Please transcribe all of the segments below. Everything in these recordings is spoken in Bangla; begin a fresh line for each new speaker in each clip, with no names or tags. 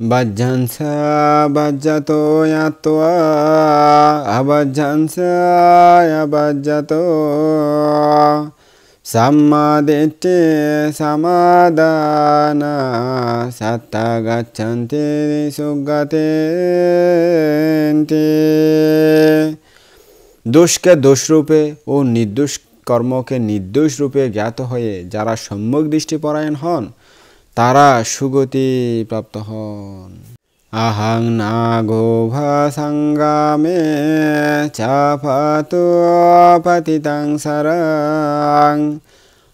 Bajjansa bajjato yatva abajjansa yabajjato sammadette samadana satta gacchanti suggatenti দোষকে দোষ রূপে ও নির্দোষ কর্মকে নির্দোষ রূপে জ্ঞাত হয়ে যারা সম্যক দৃষ্টিপরায়ণ হন তারা সুগতি প্রাপ্ত হন। আহং নাগোভা সংগামে চাপাতো পতিতাং সরং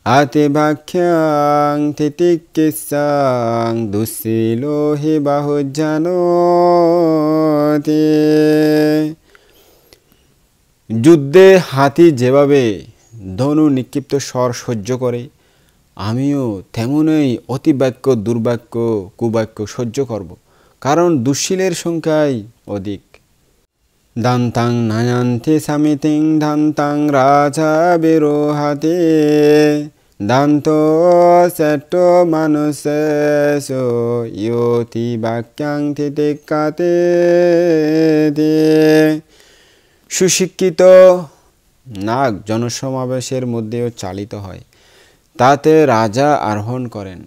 আতিভাখ্যাং তিতিক্কিসাং দুঃশীলো হি বাহুজ্জানোতি। যুদ্ধে হাতি যেভাবে ধনু নিক্ষিপ্ত স্বর সহ্য করে আমিও তেমনই অতিবাক্য দুর্বাক্য কুবাক্য সহ্য করব, কারণ দুঃশীলের সংখ্যাই অধিক। দান্তাং নায়ান্তি সামিতিং দান্তাং রাজা বিরোহাতি দান্ত সেট মানুষেষু ইয়তি বাক্যাং তিতিক্কাতে। সুশিক্ষিত নাগ জনসমাবেশের মধ্যেও চালিত হয়, তাতে রাজা আরোহণ করেন।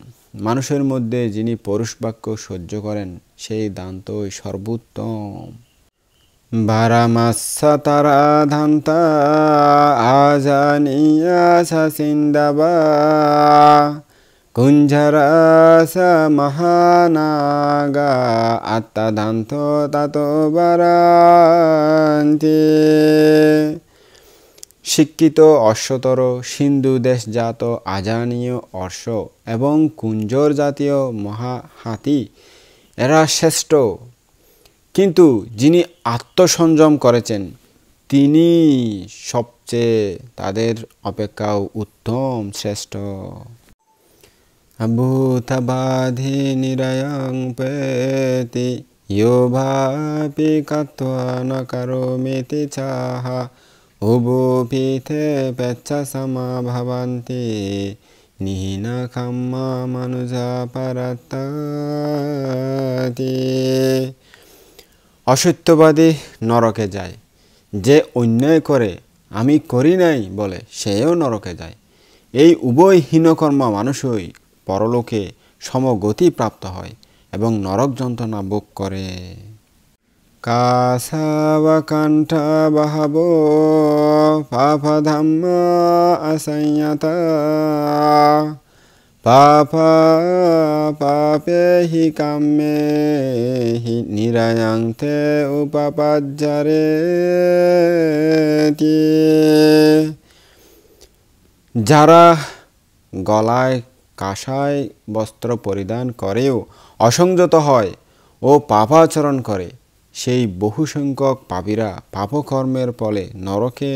মানুষের মধ্যে যিনি পরুষ বাক্য সহ্য করেন সেই দান্তই সর্বোত্তম। বারামাসা তারা ধান্তা আজানিয়া সাসিন্দাবা কুঞ্জরাসা মহানাগা আত্মাদান্ত তাতো বারান্তি। শিক্ষিত অশ্বতর সিন্ধু দেশজাত আজানীয় অশ্ব এবং কুঞ্জর জাতীয় মহাহাতি এরা শ্রেষ্ঠ, কিন্তু যিনি আত্মসংযম করেছেন তিনি সবচেয়ে তাদের অপেক্ষাও উত্তম শ্রেষ্ঠ। ভূতবাধি নিরয়ং পেতি ইয়ো ভাপি কাত্বা ন করোমিতি চাহা উভোপিতে পেচ্ছা সমা ভবন্তি নিহীনা কাম্মা মনুজা পরত্তাতি। অসত্যবাদী নরকে যায়, যে অন্যায় করে আমি করি নাই বলে সেও নরকে যায়। এই উভয় হীনকর্মা মানুষই পরলোকে সমগতি প্রাপ্ত হয় এবং নরক যন্ত্রণা ভোগ করে। কাসাবকণ্ঠা বহবো পাপধাম্মা অসংয়তা পাপা পাপে হি কাম্যে হি নিরয়ং তে উপপাজ্যরেতি। যারা গলায় কাঁসাই বস্ত্র পরিধান করেও অসংযত হয় ও পাপাচরণ করে সেই বহু সংখ্যক পাপীরা পাপকর্মের ফলে নরকে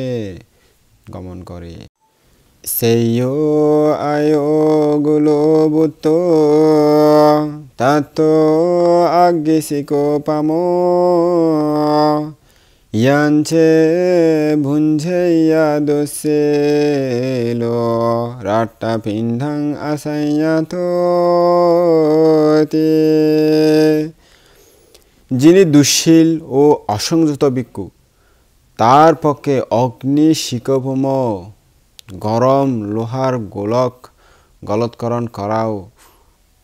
গমন করে। সেইয়ো আয়ো গুলো বুত্ত তাতো আজ্ঞিসিকো পামো ইয়াঞ্চে ভুঞ্জেয়া দোষেলো রাট্টা পিন্ধাং আসংয়তোতি। যিনি দুঃশীল ও অসংযত ভিক্ষু তার পক্ষে অগ্নি শিখভূম গরম লোহার গোলক গলৎকরণ করাও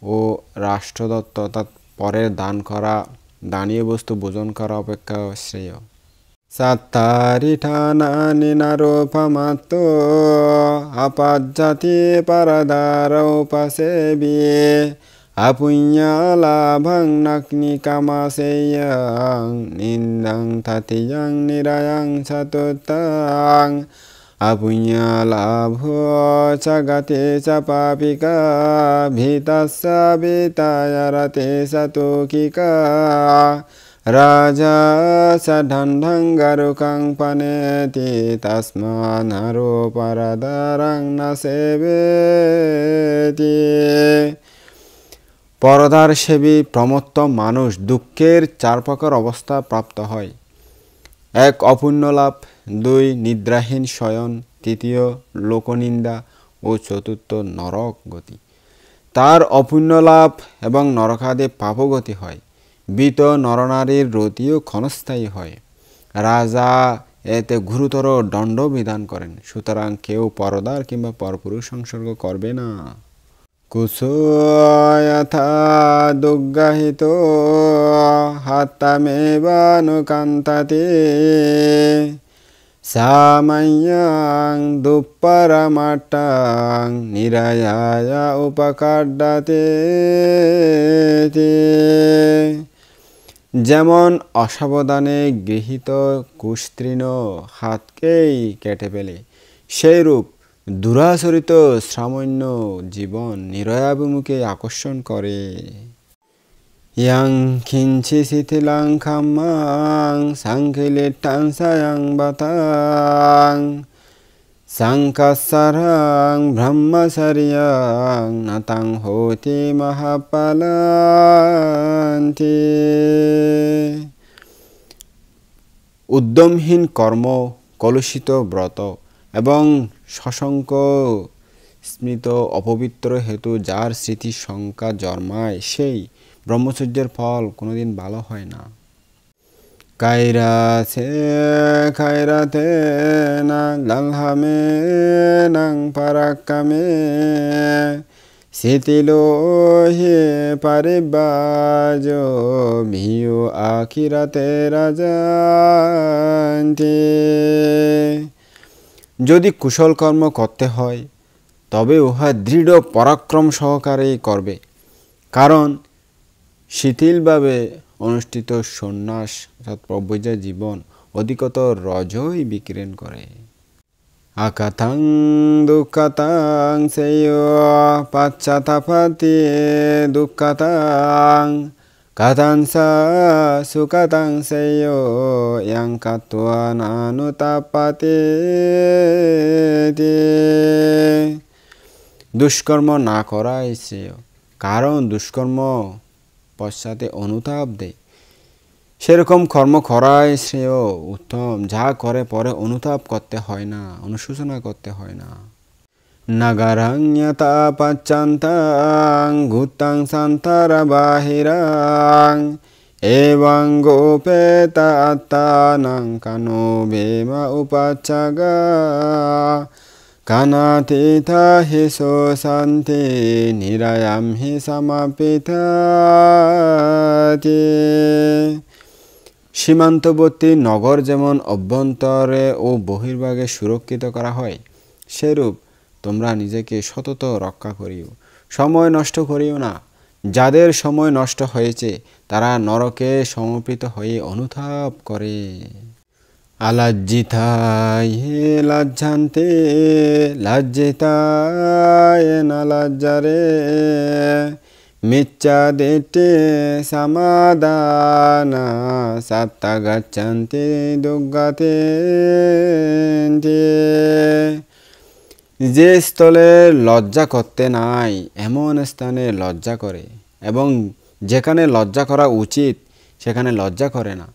ও রাষ্ট্রদত্ত অর্থাৎ পরের দান করা দানীয় বস্তু ভোজন করা অপেক্ষা শ্রেয়। সাত্তারিঠানানি নারোপমাত্ত আপাজ্জাতি পরদারোপসেবি আপুඤ্ඤালাভং নাগ্নিকামাসেয়ং নিন্দং ততিয়ং নিরয়ং চতুর্থং আপুඤ্ඤালাভো চ গতে চ পাপিকা ভীতস্য ভীতায়রতে সতোকিকা রাজা স ঢণ্ঢং গরুকং পনেতি তস্মান্নরো পরদারং ন সেবেতি। পরদার সেবী প্রমত্ত মানুষ দুঃখের চার প্রকার অবস্থা প্রাপ্ত হয়। এক অপুণ্য লাভ, দুই নিদ্রাহীন শয়ন, তৃতীয় লোকনিন্দা ও চতুর্থ নরক গতি। তার অপুণ্য লাভ এবং নরকাদি পাপগতি হয়। বিত নরনারীর রতিও ক্ষণস্থায়ী হয়। রাজা এতে গুরুতর দণ্ড বিধান করেন। সুতরাং কেউ পরদার কিংবা পরপুরুষ সংসর্গ করবে না। কুসুয়থা দুগ্গাহিত হাত্তামেবানুকান্তাতে সামাইয়াং দুপ্পারামাট্টাং নিরায়ায়া উপকাড্ডাতে। যেমন অসাবধানে গৃহীত কুস্তীর্ণ হাতকেই কেটে ফেলে, সেইরূপ দুরাচরিত সামান্য জীবন নিরয়াভিমুখে আকর্ষণ করে। ইয়াং খিঞ্চি শিথিলাং খাম্মাং সাংখিলিট্টাং সায়াং বাতাং সাংকাসারাং ব্রহ্মচর্যাং নাতাং হোতি মহাপালান্তি। উদ্যমহীন কর্ম, কলুষিত ব্রত এবং সশঙ্ক স্মৃত অপবিত্র হেতু যার স্মৃতি শঙ্কা জন্মায়, সেই ব্রহ্মচর্যের ফল কোনোদিন ভালো হয় না। খায়রাতে না লালহামে নাং পারাক্কামে শিথিলো হে পারিবাজ ভিও আখিরাতে রাজান্তি। যদি কুশল কর্ম করতে হয় তবে উহা দৃঢ় পরাক্রম সহকারেই করবে, কারণ শিথিলভাবে অনুষ্ঠিত সন্ন্যাস অর্থাৎ প্রব্রজ জীবন অধিকতর রজই বিকিরণ করে। আকাথাং দুঃখাতাং সেয় পাশ্চাতাপাতি দুঃখাতাং কাথাংসা সুখাতাং সেয় ইয়াং কাত্বা নানুতাপাতে। দুষ্কর্ম না করাই শ্রেয়, কারণ দুষ্কর্ম পশ্চাতে অনুতাপ দেয়। সেরকম কর্ম করাই শ্রেয় উত্তম, যা করে পরে অনুতাপ করতে হয় না, অনুশোচনা করতে হয় না। নাগারাং পাচ্চান্তাং গুতাং সান্তারা বাহিরাং এবং গোপেতা আত্মানাং কানো বেমা উপাচ্চাগা কানাতীতা হি শান্তি নিরায়াম হি সমাপিতাতি। সীমান্তবর্তী নগর যেমন অভ্যন্তরে ও বহির্ভাগে সুরক্ষিত করা হয়, সেরূপ তোমরা নিজেকে সতত রক্ষা করিও, সময় নষ্ট করিও না। যাদের সময় নষ্ট হয়েছে তারা নরকে সমর্পিত হয়ে অনুতাপ করে। আলজ্জিতায় লজ্জান্তে লজ্জিতায় না লজ্জারে মিচ্ছাদিট্ඨি সমাদানা সত্তা গচ্ছন্তি দুর্গতে। যে স্থলে লজ্জা করতে নাই এমন স্থানে লজ্জা করে, এবং যেখানে লজ্জা করা উচিত সেখানে লজ্জা করে না,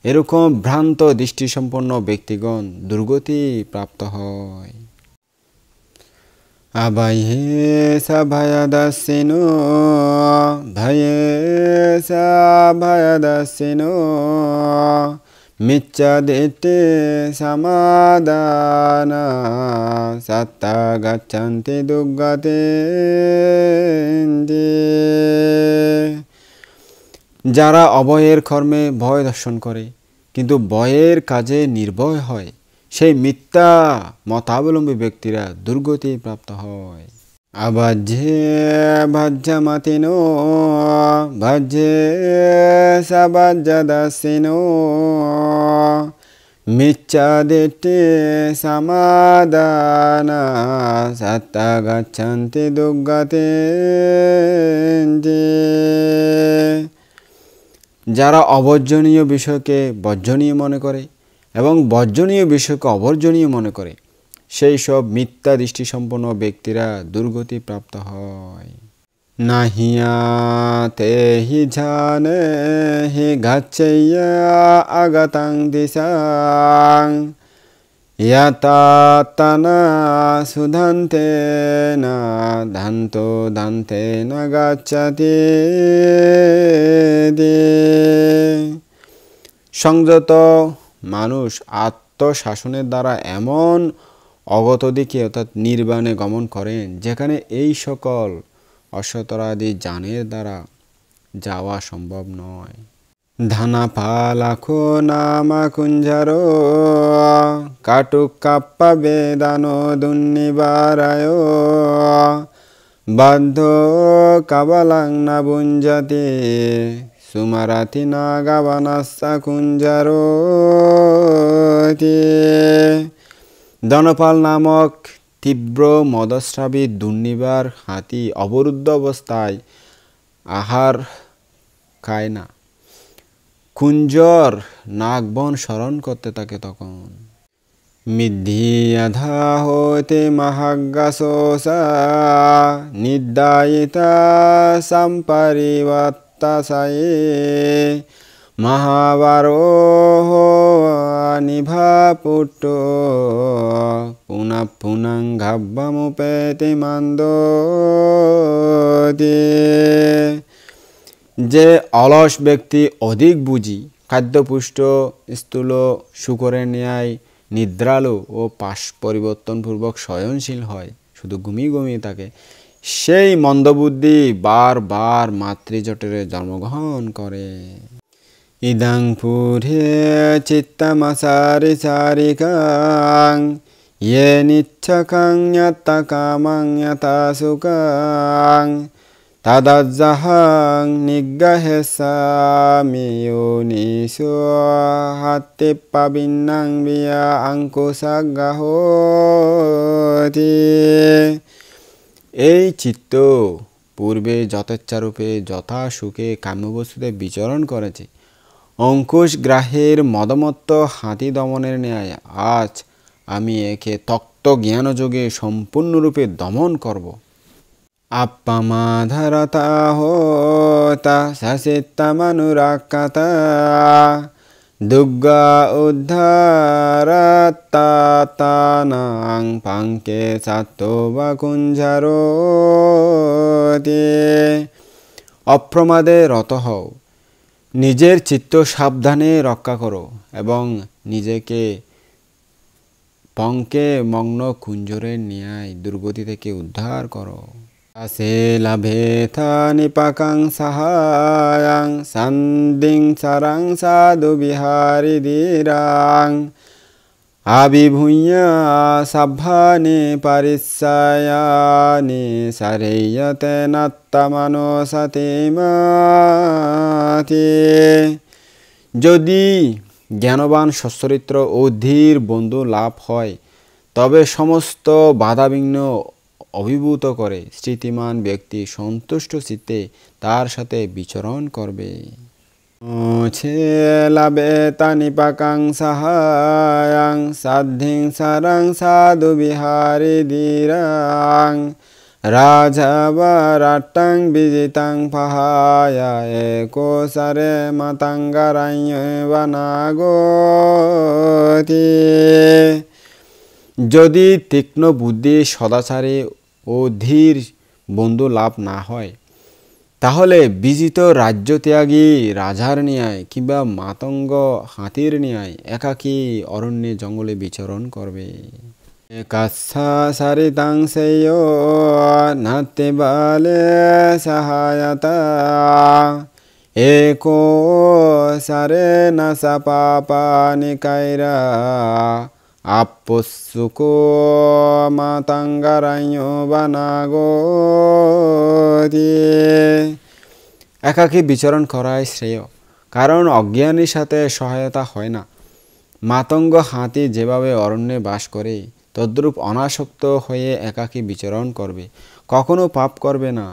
এরকম ভ্রান্ত দৃষ্টিসম্পন্ন ব্যক্তিগণ দুর্গতি প্রাপ্ত হয়। আবাইহে সাভয়াদাসিনো ভয়ে সাভয়াদাসিনো মিচ্ছাদিট্ঠি সমাদানা সত্তা গচ্ছন্তি দুর্গতে। যারা অভয়ের কর্মে ভয় দর্শন করে কিন্তু ভয়ের কাজে নির্ভয় হয়, সেই মিথ্যা মতাবলম্বী ব্যক্তিরা দুর্গতি প্রাপ্ত হয়। আবাজ্যে ভাজ্যমাতিনো ভাজ্যে সাবাজ্যদাসিনো মিচ্ছাদিট্ঠি সমাদানা সত্তা গচ্ছন্তি দুর্গতে। যারা অবর্জনীয় বিষয়কে বর্জনীয় মনে করে এবং বর্জনীয় বিষয়কে অবর্জনীয় মনে করে, সেই সব মিথ্যা দৃষ্টিসম্পন্ন ব্যক্তিরা দুর্গতি প্রাপ্ত হয়। নাহিয়াতে হি জানে হি গাচ্ছেয়া আগতাং দিশাং ইয়াতাত্তানা সুধান্তে না দান্তো দান্তে না গাচ্ছাতি। সংযত মানুষ আত্মশাসনের দ্বারা এমন অগত দিকে অর্থাৎ নির্বাণে গমন করেন যেখানে এই সকল অসতরাদি যানের দ্বারা যাওয়া সম্ভব নয়। ধানাপালাখো নামা কুঞ্জারো কাটুকাপ্পা বেদানো দুর্নিবারায় বাধ্য কাবালাং না বুঞ্জতে সুমারাতি না গাবানাসা কুঞ্জারো। ধনপাল নামক তীব্র মদস্রাবী দুর্নিবার হাতি অবরুদ্ধ অবস্থায় আহার খায় না। কুঞ্জর নাগবন স্মরণ করতে থাকে তখন। মিদ্ধিয়াধা হতে মহাগ্গাসোসা নিদ্দায়িতা সম্পরিবত্তাসায়ে মহাবারোহ নিভাপুট্ট পুনঃ পুনঃ ঘাব্বামুপেতি মন্দোতি। যে অলস ব্যক্তি অধিক বুঝি, খাদ্যপুষ্ট, স্থূল, শূকরের ন্যায় নিদ্রালু ও পাশ পরিবর্তনপূর্বক শয়নশীল হয়, শুধু ঘুমিয়ে ঘুমিয়ে থাকে, সেই মন্দবুদ্ধি বারবার মাতৃজঠরে জন্মগ্রহণ করে। ইদাং পুরে চিত্তমসারি সারিকাং ইয়ে নিচ্ছকাং যত্তা কামাং যথা সুখাং তাদাজ্জাহাং নিগ্রহেসামি যোনিষু হাত্তিপ্পাবিন্নাং বিয়া আঙ্কুশাগ্গাহোতি। এই চিত্ত পূর্বে যথেচ্ছারূপে যথা সুখে কাম্যবস্তুতে বিচরণ করেছে, অঙ্কুশ গ্রাহের মদমত্ত হাতি দমনের ন্যায় আজ আমি একে তত্ত্ব জ্ঞানযোগে সম্পূর্ণরূপে দমন করব। আপ্পামাধারতা হোতা সচিত্তমনুরাক্কাতা দুগ্গা উদ্ধারাত্তানাং পাঙ্কে সাত্তবা কুঞ্জারোতি। অপ্রমাদে রত হও, নিজের চিত্ত সাবধানে রক্ষা করো এবং নিজেকে পঙ্কে মগ্ন কুঞ্জরের ন্যায় দুর্গতি থেকে উদ্ধার করো। আসে লাভেথা নিপাকাং সাহায়াং সান্দিং সারাং সাধু বিহারি ধীরাং আবিভূয়া সাভানি পারিসায়ানি সারেয়তে নাত্তমানসতিমাতি। যদি জ্ঞানবান সচ্চরিত্র ও ধীর বন্ধু লাভ হয় তবে সমস্ত বাধাবিঘ্ন অভিভূত করে স্মৃতিমান ব্যক্তি সন্তুষ্ট চিত্তে তার সাথে বিচরণ করবে। লাভেতা নিপাকাং সাহায়াং সাধিং সারাং সাধু বিহারি ধীরাং রাজাবারাট্টাং বিজিতাং পাহায়া একো সারে মাতাঙ্গারায়্যবানাগতি। যদি তীক্ষ্ণ বুদ্ধি সদাচারে ও ধীর বন্ধু লাভ না হয় তাহলে বিজিত রাজ্যত্যাগী রাজার ন্যায় কিংবা মাতঙ্গ হাতির ন্যায় একাকী অরণ্যে জঙ্গলে বিচরণ করবে। কাচ্ছা সারিতাং সেয় নাতে বালে সহায়তা একো সারে না সাপাপানি কাইরা আপসুকো মাতাঙ্গারায়্যবানাগতি। একাকী বিচরণ করাই শ্রেয়, কারণ অজ্ঞানীর সাথে সহায়তা হয় না। মাতঙ্গ হাতি যেভাবে অরণ্যে বাস করে তদ্রূপ অনাসক্ত হয়ে একাকী বিচরণ করবে, কখনো পাপ করবে না।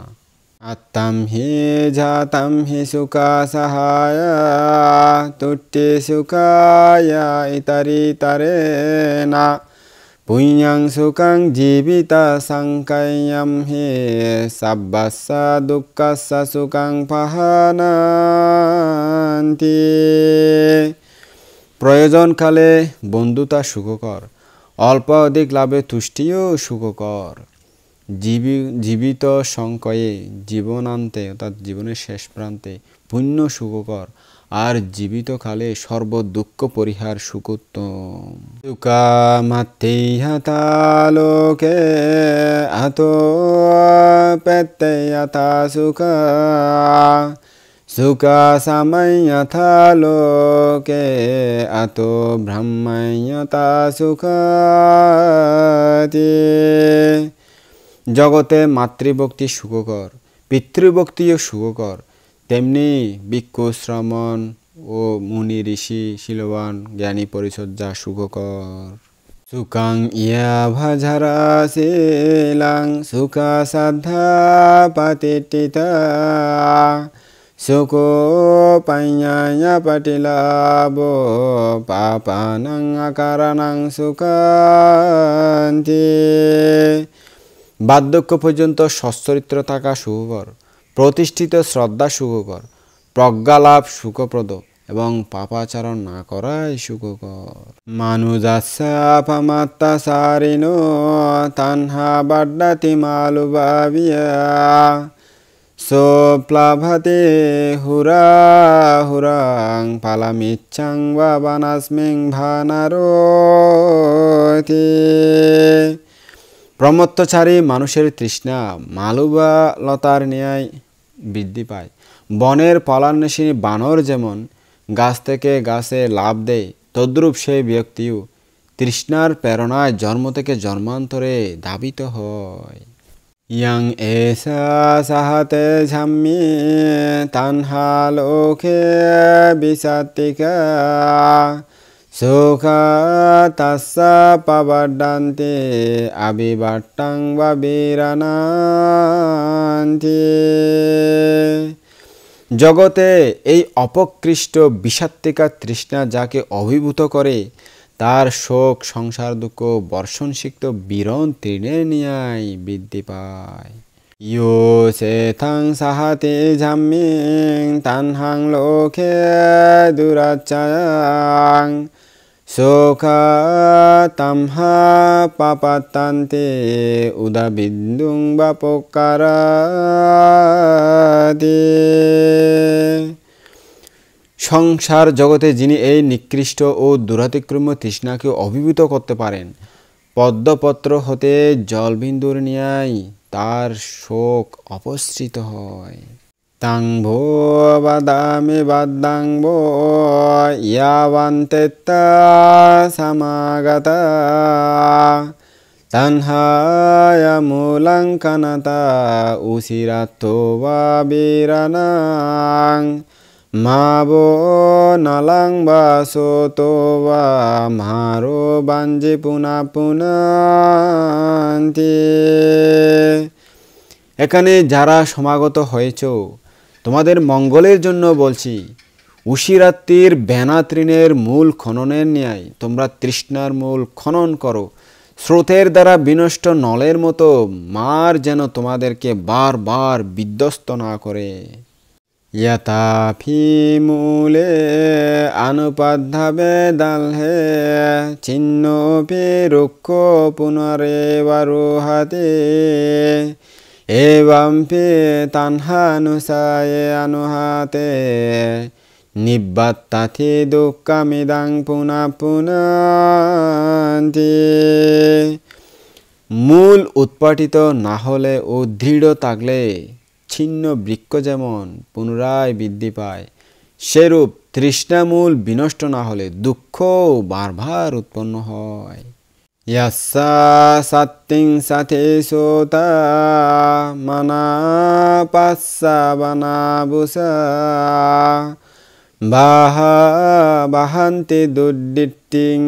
আত্তাম হি জাতাম হি সুখা সাহায়া তুট্টি সুখায়া ইতারিতারে না পুণ্যাং সুখাং জীবিতা সংকায়্যম হি সাব্বাস্যা দুঃখাস্যা সুখাং পাহানান্তি। প্রয়োজনকালে বন্ধুতা সুখকর, অল্প অধিক লাভে তুষ্টিও সুখকর। জীবিত সংকয়ে জীবনান্তে অর্থাৎ জীবনের শেষ প্রান্তে পুণ্য সুখকর, আর জীবিতকালে সর্ব দুঃখ পরিহার সুখোত্তম। সুখামাত্তেয়তা লোকে আতো পেত্তেয়তা সুখা সুখা সামাইয়থা লোকে আতো ব্রহ্মায়তা সুখাতি। জগতে মাতৃভক্তি সুখকর, পিতৃভক্তিও সুখকর, তেমনি ভিক্ষু শ্রমণ ও মুনি ঋষি শীলবান জ্ঞানী পরিচর্যা সুখকর। সুখাং ইয়া ভাজারা শিলাং সুখা সাধা পাতিটিতা সুখো পাইয়া পাটিলাভ পাপানাং আকারানাং সুখান্তি। বার্ধক্য পর্যন্ত সচ্চরিত্র থাকা সুখকর, প্রতিষ্ঠিত শ্রদ্ধা সুখকর, প্রজ্ঞালাভ সুখপ্রদ এবং পাপাচারণ না করাই সুখকর। মানুজাসাপমাত্তা সারিনো তানহা বাড্ডাতি মালুভাবিয়া সোপ্লাভাতে হুরা হুরাং পালামিচ্ছাং বা বানাস্মিং ভানারোতি। ব্রহ্মচারী মানুষের তৃষ্ণা মালুবা লতার ন্যায় বৃদ্ধি পায়। বনের পলান্বেষিনী বানর যেমন গাছ থেকে গাছে লাভ দেয়, তদ্রূপ সেই ব্যক্তিও তৃষ্ণার প্রেরণায় জন্ম থেকে জন্মান্তরে ধাবিত হয়। ইয়াং এসা সাহাতে ঝাম্মি তানহা লোকে বিসাত্তিকা সুখা তাস্সা পাবাড্ডান্তে আবিবাট্টাং বা বীরানান্তি। জগতে এই অপকৃষ্ট বিষাত্মিকা তৃষ্ণা যাকে অভিভূত করে, তার শোক সংসার দুঃখ বর্ষণসিক্ত বিরণ তৃণের ন্যায় বৃদ্ধি পায়। ইয়ো সেথাং সাহাতে ঝাম্মিং তানহাং লোকে দুরাচ্ছায়াং সুখা তামহা পাপাত্তান্তে উদাবিন্দুং বা পোকারাদি। সংসার জগতে যিনি এই নিকৃষ্ট ও দুরাতিক্রম্য তৃষ্ণাকে অভিভূত করতে পারেন, পদ্মপত্র হতে জলবিন্দুর ন্যায় তার শোক অপসৃত হয়। তাং ভো বাদামি বাদ্যাং ভো ইয়াবান্তেত্তা সমাগতা তানহায়া মূলাং কানাতা উসিরাতো বা বীরানাং মাবো নালাং বা সোতো বা মারো বাঞ্জি পুনা পুনান্তি। এখানে যারা সমাগত হয়েছ, তোমাদের মঙ্গলের জন্য বলছি, উশিরাত্রির বেনাতৃণের মূল খননের ন্যায় তোমরা তৃষ্ণার মূল খনন করো। স্রোতের দ্বারা বিনষ্ট নলের মতো মার যেন তোমাদেরকে বারবার বিধ্বস্ত না করে। ইয়াতাফি মূলে আনুপাদ্ধাবে দালহে ছিন্নপি রুক্ষ পুনরেবারোহাতে এবাম্পি তানহানুসায়ে অনুহাতে নিব্বাত্তাথি দুঃখমিদাং পুনঃ পুনান্তি। মূল উৎপাটিত না হলে ও দৃঢ় থাকলে ছিন্ন বৃক্ষ যেমন পুনরায় বৃদ্ধি পায়, সেরূপ তৃষ্ণামূল বিনষ্ট না হলে দুঃখ বারবার উৎপন্ন হয়। ইয়াস্সা সাত্তিং সাথে সোতা মানা পাস্সা বানাবুসা বাহা বাহান্তি দুর্দিত্তিং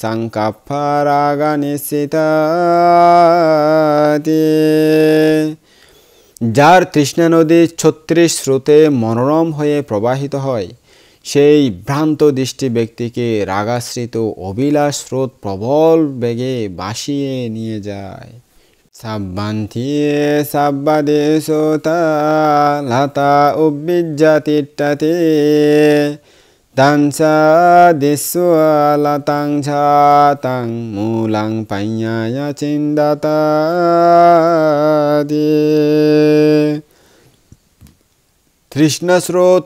সংকাপ্পা নিশ্চিতাতি। যার তৃষ্ণা নদী 36 স্রোতে মনোরম হয়ে প্রবাহিত হয়, সেই ভ্রান্ত দৃষ্টি ব্যক্তিকে রাগাশ্রিত অভিলাষ স্রোত প্রবল বেগে ভাসিয়ে নিয়ে যায়। সাব্বান্তি সাব্বাদেশোতা লতা উদ্ভিজ্জাতিট্টাতে তানসা দিস্বা লতাং ঝাতাং মূলাং পাইয়ায়া চিন্দাতাদি। তৃষ্ণা স্রোত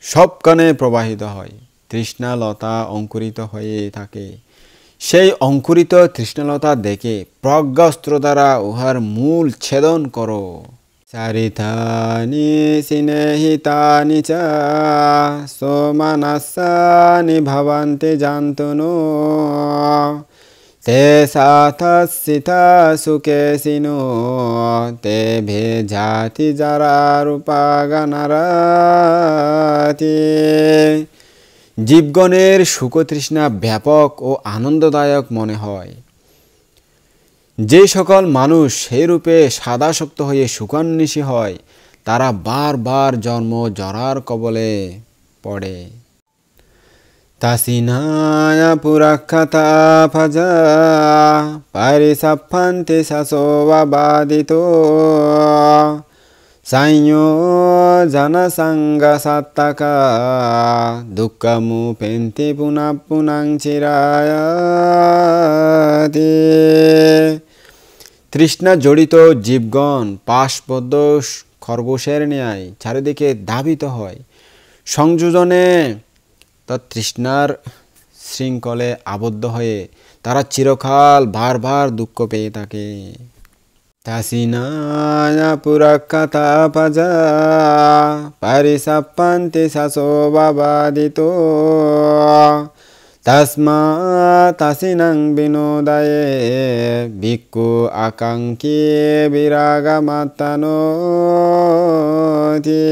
সব কানে প্রবাহিত হয়, তৃষ্ণালতা অঙ্কুরিত হয়ে থাকে। সেই অঙ্কুরিত তৃষ্ণালতা দেখে প্রজ্ঞাস্ত্র দ্বারা উহার মূল ছেদন করো। চারিতানি স্নেহিতানি চ সোমানাসানি ভবন্তি জান্তনো তে সাথসিতা সুকেশিনো তে ভেজাতি যারা রূপাগানারাতি। জীবগণের সুখতৃষ্ণা ব্যাপক ও আনন্দদায়ক মনে হয়। যে সকল মানুষ সেই রূপে সাদাসক্ত হয়ে সুখান্বেষী হয়, তারা বারবার জন্ম জরার কবলে পড়ে। তাসিনায়া পুরাখ্যাতা ফাজা পারিসাফান্তি শাসোবাদিতো সাইয়ো জানাসাঙ্গা সাত্তাকা দুঃখমু পেন্তি পুনা পুনাং চিরায়াতি। তৃষ্ণা জড়িত জীবগণ পাশবদ্ধ খরগোশের ন্যায় চারিদিকে ধাবিত হয়। সংযোজনে তৃষ্ণার শৃঙ্খলে আবদ্ধ হয়ে তারা চিরকাল বারবার দুঃখ পেয়ে থাকে। তাসিনায়া পুরাখ্যাতা পাজা পারিসাপ্পান্তি শাসোবাদিতো তস্মা তাসিনাং বিনোদায়ে ভিক্ষু আকাঙ্ক্ষী বিরাগামাত্তানোতি।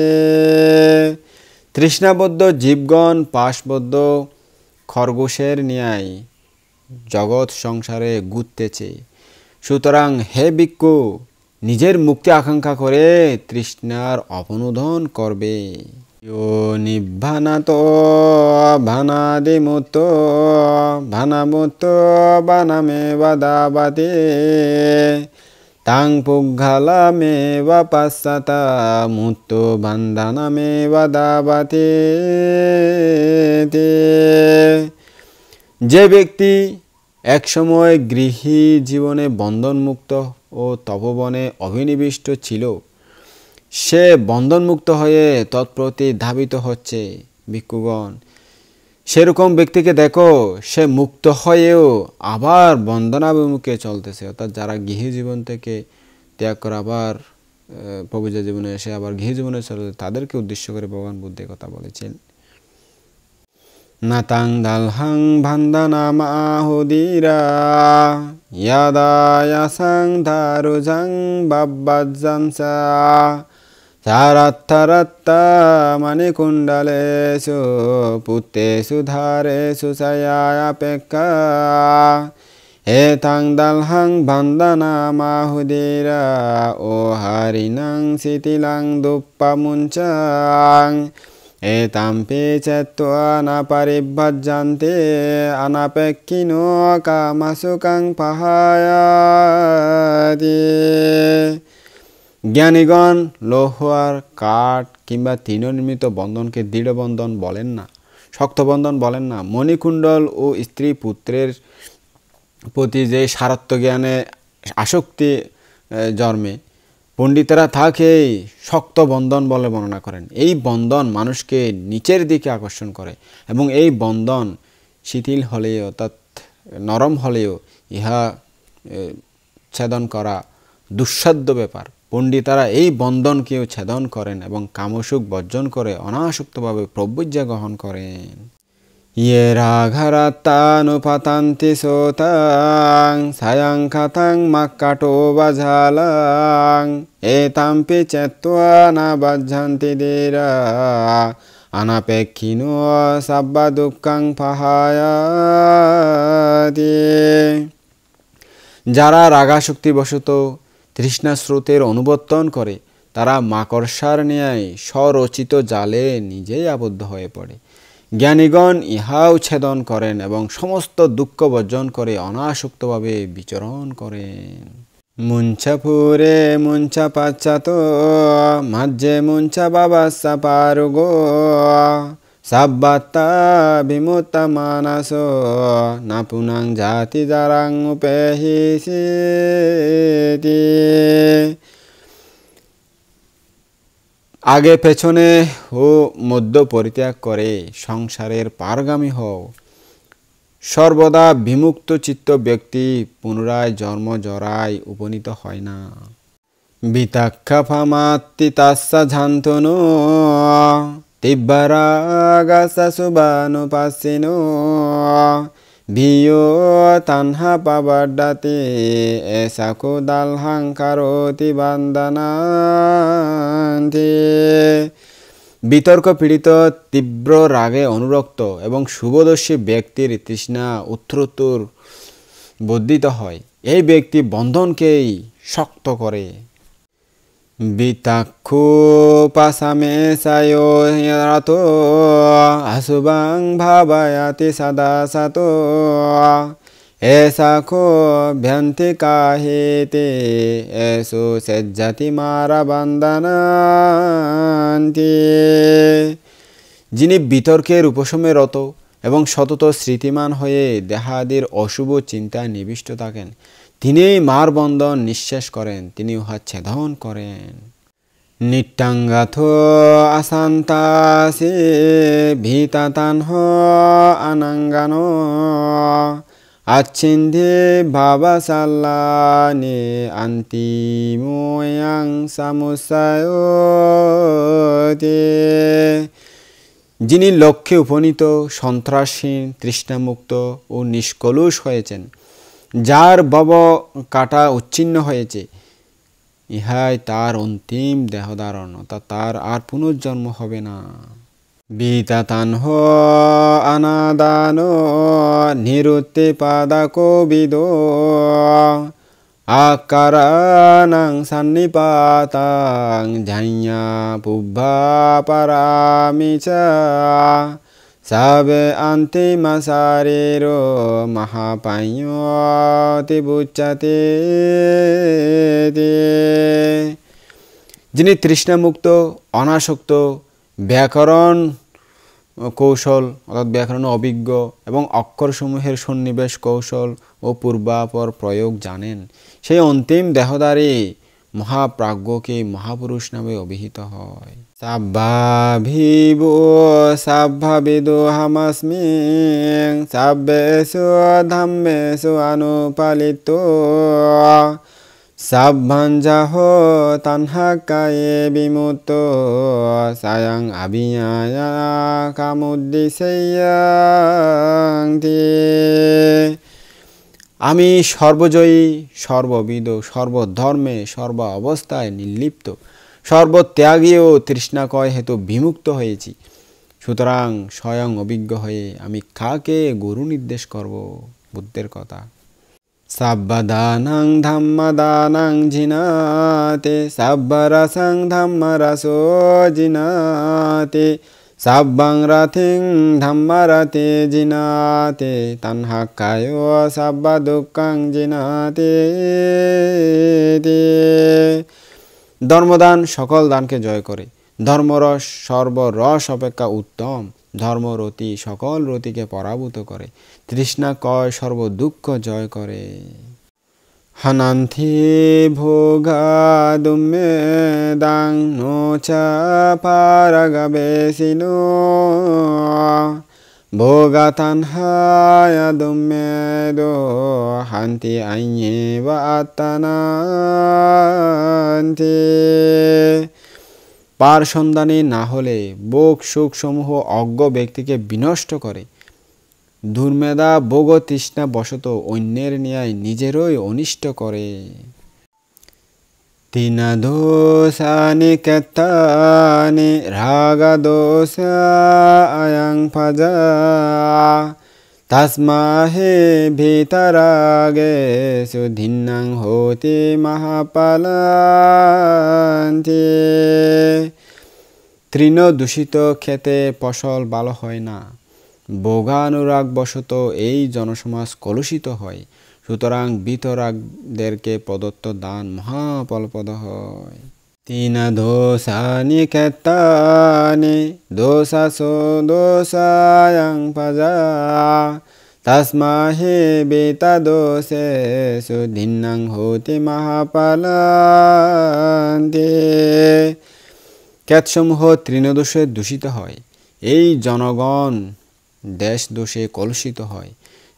তৃষ্ণাবদ্ধ জীবগণ পাশবদ্ধ খরগোশের ন্যায় জগৎ সংসারে ঘুরতেছে। সুতরাং হে ভিক্ষু, নিজের মুক্তি আকাঙ্ক্ষা করে তৃষ্ণার অপনোদন করবে। ইয়ো নিব্বানাতো ভানাদিমুত্তো ভানামুত্তো বানামে বাদাবাতে তাং পুঘ্ঘালামে বা পাশ্চাতা মুত্তো বান্ধানামে বাদাবাতে। যে ব্যক্তি একসময় গৃহী জীবনে বন্ধনমুক্ত ও তপবনে অভিনিবিষ্ট ছিল, সে বন্ধনমুক্ত হয়ে তৎপ্রতি ধাবিত হচ্ছে। ভিক্ষুগণ, সেরকম ব্যক্তিকে দেখো, সে মুক্ত হয়েও আবার বন্ধনাভিমুখে চলতেছে। অর্থাৎ যারা গৃহী জীবন থেকে ত্যাগ করে আবার পবিত্র জীবনে এসে আবার গৃহী জীবনে চলে, তাদেরকে উদ্দেশ্য করে ভগবান বুদ্ধ কথা বলেছেন। নাতাং দালহাং ভান্দানামাহুদিরা ইয়াদায়াসাং দারুজাং বাব্বাজ্জাংসা চারাত্তারাত্তা মানিকুণ্ডলেষু পুত্তেষু ধারেষু সায়াপেক্ষা এতাং দালহাং ভান্দানামাহুদিরা ও হরিণাং শিথিলাং দুপ্পামুঞ্চাং এতাম্পি চেত্ত্বা না পরিভ্রজ্যন্তে অনাপেক্ষিনো কামসুখং পাহায়াতি। জ্ঞানীগণ লোহার, কাঠ কিংবা তৃণনির্মিত বন্ধনকে দৃঢ় বন্ধন বলেন না, শক্ত বন্ধন বলেন না। মণিকুণ্ডল ও স্ত্রী পুত্রের প্রতি যে সারত্ব জ্ঞানে আসক্তি জন্মে, পণ্ডিতেরা তাকে শক্ত বন্ধন বলে বর্ণনা করেন। এই বন্ধন মানুষকে নিচের দিকে আকর্ষণ করে এবং এই বন্ধন শিথিল হলেও অর্থাৎ নরম হলেও ইহা ছেদন করা দুঃসাধ্য ব্যাপার। পণ্ডিতেরা এই বন্ধনকেও ছেদন করেন এবং কামসুখ বর্জন করে অনাসক্তভাবে প্রব্রজ্ঞা গ্রহণ করেন। ইয়ে রাঘারাত্তানুপাতান্তি সোতাং সায়াং খাতাং মাক্কাটো বাঝালাং এতাম্পি চেত্ত্বা না বাজ্ঝন্তি ধীরা অনাপেক্ষিনো সাব্বা দুঃখং পাহায়াতি। যারা রাগাশক্তিবশত তৃষ্ণা স্রোতের অনুবর্তন করে, তারা মাকড়সার ন্যায় স্বরচিত জালে নিজেই আবদ্ধ হয়ে পড়ে। জ্ঞানীগণ ইহাও ছেদন করেন এবং সমস্ত দুঃখ বর্জন করে অনাসক্তভাবে বিচরণ করেন। মুঞ্চাপুরে মুঞ্চা পাচ্চাত মাঝে মুঞ্চা বাবাসা পারুগো সাব্বাত্তা বিমুত্তা মানস না পুনাং জাতি জারাং উপেহিসিতি। আগে পেছনে ও মধ্য পরিত্যাগ করে সংসারের পারগামী হও। সর্বদা বিমুক্ত চিত্ত ব্যক্তি পুনরায় জন্ম জরায় উপনীত হয় না। বিতাক্ষাফামাত্তিতাস্সা ঝান্তনো তিব্বারাগাসা সুবানুপাসিনো ভিয়ো তানহা পাবাড্ডাতে এসাকো দালহাং কারোতি বান্দানান্তি। বিতর্ক পীড়িত তীব্র রাগে অনুরক্ত এবং শুভদর্শী ব্যক্তির তৃষ্ণা উত্তরোত্তর বর্ধিত হয়। এই ব্যক্তি বন্ধনকেই শক্ত করে। বিতাক্ষু পাসামে সায়ো আসুবাং ভাবায়াতি সদা সাতো এসাখো ভ্যান্তি কাহেতে এসো সেজ্জাতি মারা বান্দানান্তি। যিনি বিতর্কের উপশমে রত এবং সতত স্মৃতিমান হয়ে দেহাদির অশুভ চিন্তায় নিবিষ্ট থাকেন, তিনিই মার বন্ধন নিঃশেষ করেন, তিনি উহা ছেদন করেন। নিট্টাঙ্গাথ আসান্তাসে ভীতাতানহ আনাঙ্গানো আচ্ছিন্দে ভাবাসাল্লানে আন্তিময়াং সামুসায়তে। যিনি লক্ষ্যে উপনীত, সন্ত্রাসহীন, তৃষ্ণামুক্ত ও নিষ্কলুষ হয়েছেন, যার ভব কাটা উচ্ছিন্ন হয়েছে, ইহাই তার অন্তিম দেহধারণ, অর্থাৎ তার আর পুনর্জন্ম হবে না। বিতাতানহ অনাদানো নিরুত্তে পাদাকোবিদো আকারানাং সান্নিপাতাং ঝাইয়া পুব্বা পারামিচা সাবে আন্তিমাসারেরো মহাপায়তি বুচ্চাতে। যিনি তৃষ্ণামুক্ত, অনাসক্ত, ব্যাকরণ কৌশল অর্থাৎ ব্যাকরণ অভিজ্ঞ এবং অক্ষরসমূহের সন্নিবেশ কৌশল ও পূর্বাপর প্রয়োগ জানেন, সেই অন্তিম দেহধারী মহাপ্রাজ্ঞকে মহাপুরুষ নামে অভিহিত হয়। সাব্বাভিবো সাব্বাবিদো হামাস্মি সাব্বেষু ধাম্মেষু অনুপালিতো সাব্বাঞ্জাহ তানহাকায়ে বিমুক্তো সায়ং আবিয়ায়া কামুদ্দিশেয়ান্তি। আমি সর্বজয়ী, সর্ববিদ, সর্বধর্মে, সর্ব অবস্থায় নির্লিপ্ত, সর্বত্যাগী ও তৃষ্ণাকয় হেতু বিমুক্ত হয়েছি। সুতরাং স্বয়ং অভিজ্ঞ হয়ে আমি কাকে গুরু নির্দেশ করব? বুদ্ধের কথা। সাব্বাদানাং ধাম্মাদানাং জিনাতে সাব্বারাসাং ধাম্মারাসো জিনাতে সাব্বাং রাথিং ধাম্মারাতে জিনাতে তানহাকায় সাব্বা দুঃখাং জিনাতে। ধর্মদান সকল দানকে জয় করে। ধর্মরস সর্বরস অপেক্ষা উত্তম। ধর্মরতি সকল রতিকে পরাভূত করে। তৃষ্ণা কয় সর্বদুঃখ জয় করে। হানান্থি ভোগাদুমে দাং নোচা পারাগাবেসিনো ভোগাতানহায়া দুমে দো হান্তি আইয়ে বা আত্মানান্তি। পার সন্ধানী না হলে ভোগ সুখ সমূহ অজ্ঞ ব্যক্তিকে বিনষ্ট করে। দুর্মেধা ভোগ তৃষ্ণা বশত অন্যের ন্যায় নিজেরই অনিষ্ট করে। তিনা দোষানি কেতানি রাগা দোষা আয়াং ফাজা তাসমাহে ভিতরাগে সুধিন্নাং হতে মহাপালান্তি। তৃণ দূষিত খেতে ফসল ভালো হয় না। ভোগানুরাগ বশত এই জনসমাজ কলুষিত হয়। সুতরাং বিতরাগদেরকে প্রদত্ত দান মহাফলপ্রদ হয়। তিনা দোষানি কেতানি দোষাসো দোষায়াং ফাজা তাসমাহে বেতা দোষে সুধিন্নাং হতে মহাপালান্তি। খ্যাতসমূহ তৃণদোষে দূষিত হয়, এই জনগণ দেশ দোষে কলুষিত হয়,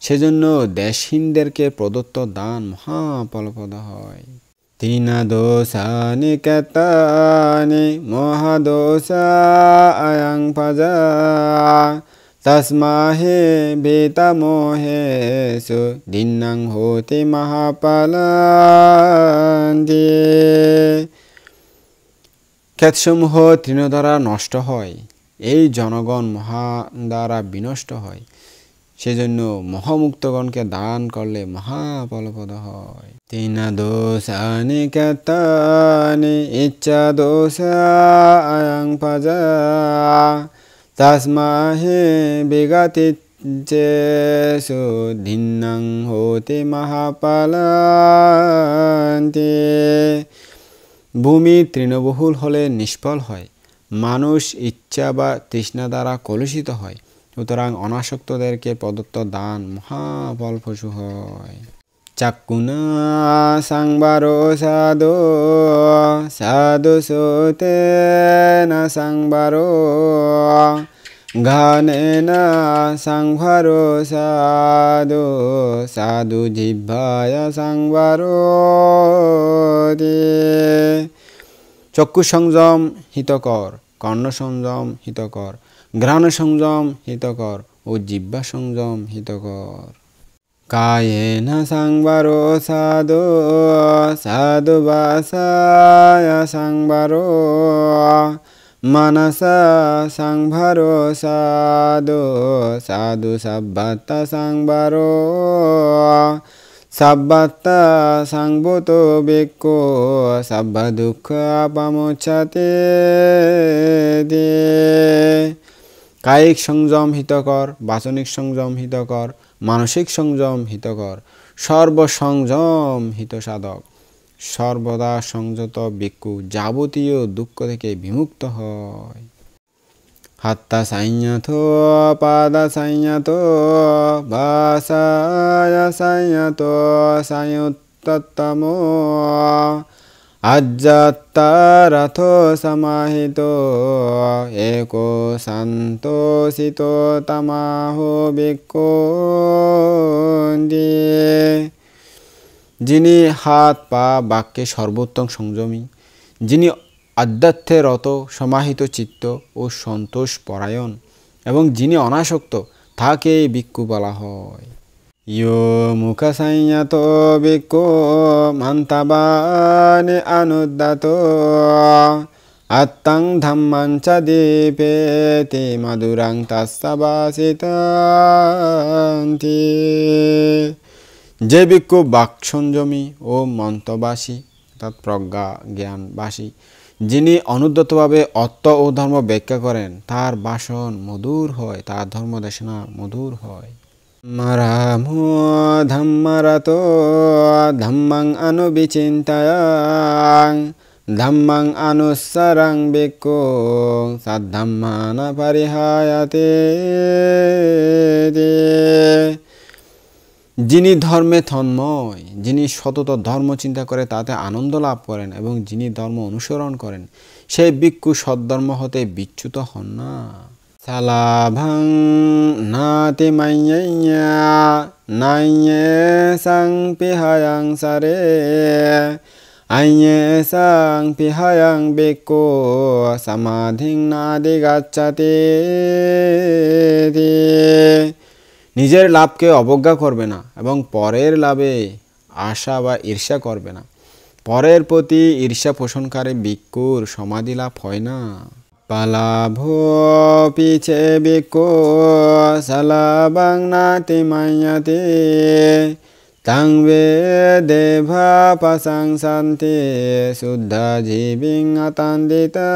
সেজন্য দেশহীনদেরকে প্রদত্ত দান মহাফলপ্রদ হয়। তৃণদোষানি খ্যাতানি মহাদোষা আয়াং পাজা তস্মাহে বেতামোহেষু দীন্নাং হোতি মহাপালান্তি। খ্যাতসমূহ তৃণ দ্বারা নষ্ট হয়, এই জনগণ মহা দ্বারা বিনষ্ট হয়, সেজন্য মহামুক্তগণকে দান করলে মহাফলপ্রদ হয়। তৃণদোষানি খ্যাতানি ইচ্ছা দোষা আয়াং পাজা তস্মাহে বিগতিচ্ছেষু দীন্নাং হোতি মহাপালান্তি। ভূমি তৃণবহুল হলে নিষ্ফল হয়, মানুষ ইচ্ছা বা তৃষ্ণা দ্বারা কলুষিত হয়, সুতরাং অনাসক্তদেরকে প্রদত্ত দান মহাফলপ্রসূ হয়। চাক্ষুনা সংবারো সাধু সাধু সোতেনা সংবারো ঘানেনা সংভারো সাধু সাধু জিহ্বায় সংবারো। চক্ষু সংযম হিতকর, কর্ণ সংযম হিতকর, ঘ্রাণ সংযম হিতকর ও জিহ্বা সংযম হিতকর। কায়েন সংবারো সাধু সাধু বাসায় সংবারো মানসা সংভারো সাধু সাধু সাব্বাত্তা সংবারো সাব্বাত্তা সংভূত ভিক্ষু সাব্ব দুঃখ পামোচ্ছতে। কায়িক সংযম হিতকর, বাচনিক সংযম হিতকর, মানসিক সংযম হিতকর, সর্বসংযম হিতসাধক। সর্বদা সংযত ভিক্ষু যাবতীয় দুঃখ থেকে বিমুক্ত হয়। হাত্তা সংযত পাদা সংযত ভাষায় সংযত সংযুক্ততম আজ্জাত্তারথ সমাহিত एको সন্তোষিত তমাহো ভিক্ষু। যিনি হাত পা বাক্যে সর্বোত্তম সংযমী, যিনি আধ্যাত্মে রত সমাহিত চিত্ত ও সন্তোষ পরায়ণ এবং যিনি অনাসক্ত, তাকে ভিক্ষু বলা হয়। ইয়ো মুখ সংযত ভিক্ষু মন্তবানে অনুদ্যত আত্মং ধম্মং চ দীপেতি মধুরং তস্য ভাষিতান্তি। যে ভিক্ষু বাক সংযমী ও মন্ত্রবাসী অর্থাৎ প্রজ্ঞা জ্ঞানবাসী, যিনি অনুদ্যতভাবে অর্থ ও ধর্ম ব্যাখ্যা করেন, তার ভাষণ মধুর হয়, তার ধর্মদেশনা মধুর হয়। রামো ধম্মরত ধম্মং অনুবিচিন্তয়াং ধম্মং অনুসরং ভিক্ষু সদ্ধম্মান পরিহায়তে। যিনি ধর্মে তন্ময়, যিনি সতত ধর্ম চিন্তা করে তাতে আনন্দ লাভ করেন এবং যিনি ধর্ম অনুসরণ করেন, সেই ভিক্ষু সদ্ধর্ম হতে বিচ্যুত হন না। সালাভং নাতি মাইয়া নাইয়ে সং পিহায়াং সারে আইয়ে সং পিহায়াং ভিক্ষু সমাধিং নাদি গাচ্ছাতি। নিজের লাভকে অবজ্ঞা করবে না এবং পরের লাভে আশা বা ঈর্ষা করবে না। পরের প্রতি ঈর্ষা পোষণকারী ভিক্ষুর সমাধি লাভ হয় না। পালাভ পিছে ভিক্ষু সালাভং নাতি মাইয়াতে তাং বেদেভা প্রশংসন্তি শুদ্ধ জীবিং আতন্দিতান্তি।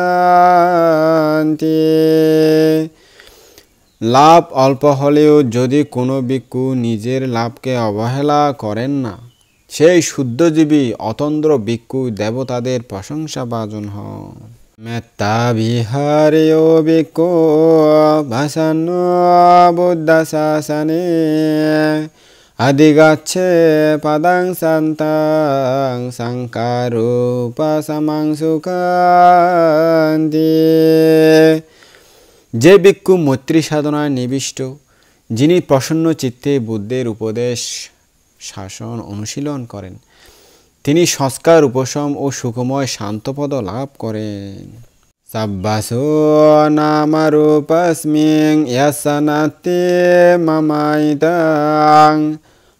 লাভ অল্প হলেও যদি কোনো ভিক্ষু নিজের লাভকে অবহেলা করেন না, সেই শুদ্ধজীবী অতন্দ্র ভিক্ষু দেবতাদের প্রশংসাভাজন হন। মেত্তা বিহারেয় ভিক্ষু ভাসান্ন বুদ্ধ শাসনে আদিগাচ্ছে পাদাং শান্তাং সাংকারূপাসামাং সুখান্তি। যে ভিক্ষু মৈত্রী সাধনায় নিবিষ্ট, যিনি প্রসন্ন চিত্তে বুদ্ধের উপদেশ শাসন অনুশীলন করেন, তিনি সংস্কার উপশম ও সুখময় শান্তপদ লাভ করেন। সাব্বাসো নামারূপস্মিং ইয়াসানাতে মামাইতাং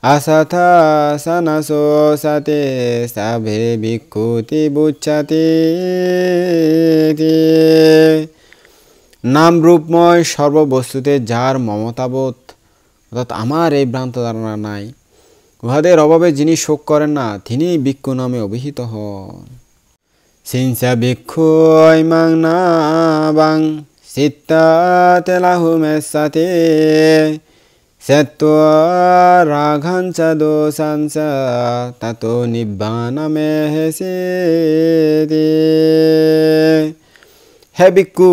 আসাথা সানাসো সাতে সাভে ভিক্ষুতি বুচ্ছাতি। নাম রূপময় সর্ববস্তুতে যার মমতাবোধ অর্থাৎ আমার এই ভ্রান্ত ধারণা নাই, উহাদের অভাবে যিনি শোক করেন না, তিনি ভিক্ষু নামে অভিহিত হন। সিংসা ভিক্ষু ইমাং নাবাং সিত্তা তেলাহুমেসাতে সেত্ত্বা রাঘাঞ্চা দোষাঞ্চা তাতো নিব্বানামে হেসেতি। হে ভিক্ষু,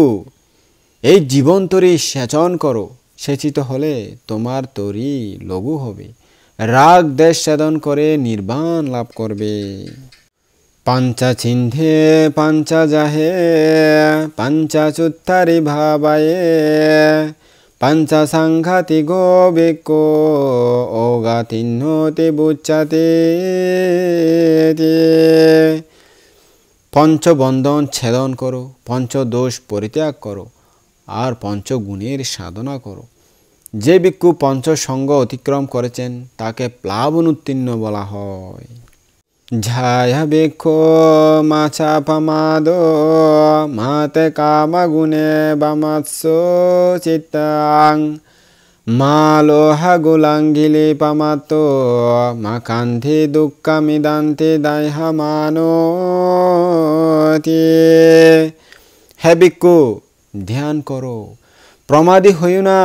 এই জীবন তরি সেচন করো, সেচিত হলে তোমার তরি লঘু হবে, রাগ দেশ সেদন করে নির্বাণ লাভ করবে। পাঞ্চা চিন্ধে পাঞ্চা যাহে পাঞ্চা চুত্তারি ভাবায়ে পাঞ্চা সাংঘাতি গো ভিক্ষু অগাতিহ্নতি বুচ্ছাতে। পঞ্চবন্ধন ছেদন করো, পঞ্চদোষ পরিত্যাগ করো, আর পঞ্চগুণের সাধনা করো। যে ভিক্ষু পঞ্চসঙ্গ অতিক্রম করেছেন তাকে প্লাবন উত্তীর্ণ বলা হয়। ঝায়া ভিক্ষু মাছা পামাদ মাতে কামাগুণে বামাৎস চিত্তাং মালোহা গুলাঙ্গিলি পামাত মাকান্ধি দুঃখামিদান্তি দাইহামানোতি। হে ভিক্ষু, ধ্যান করো, প্রমাদী হইও না।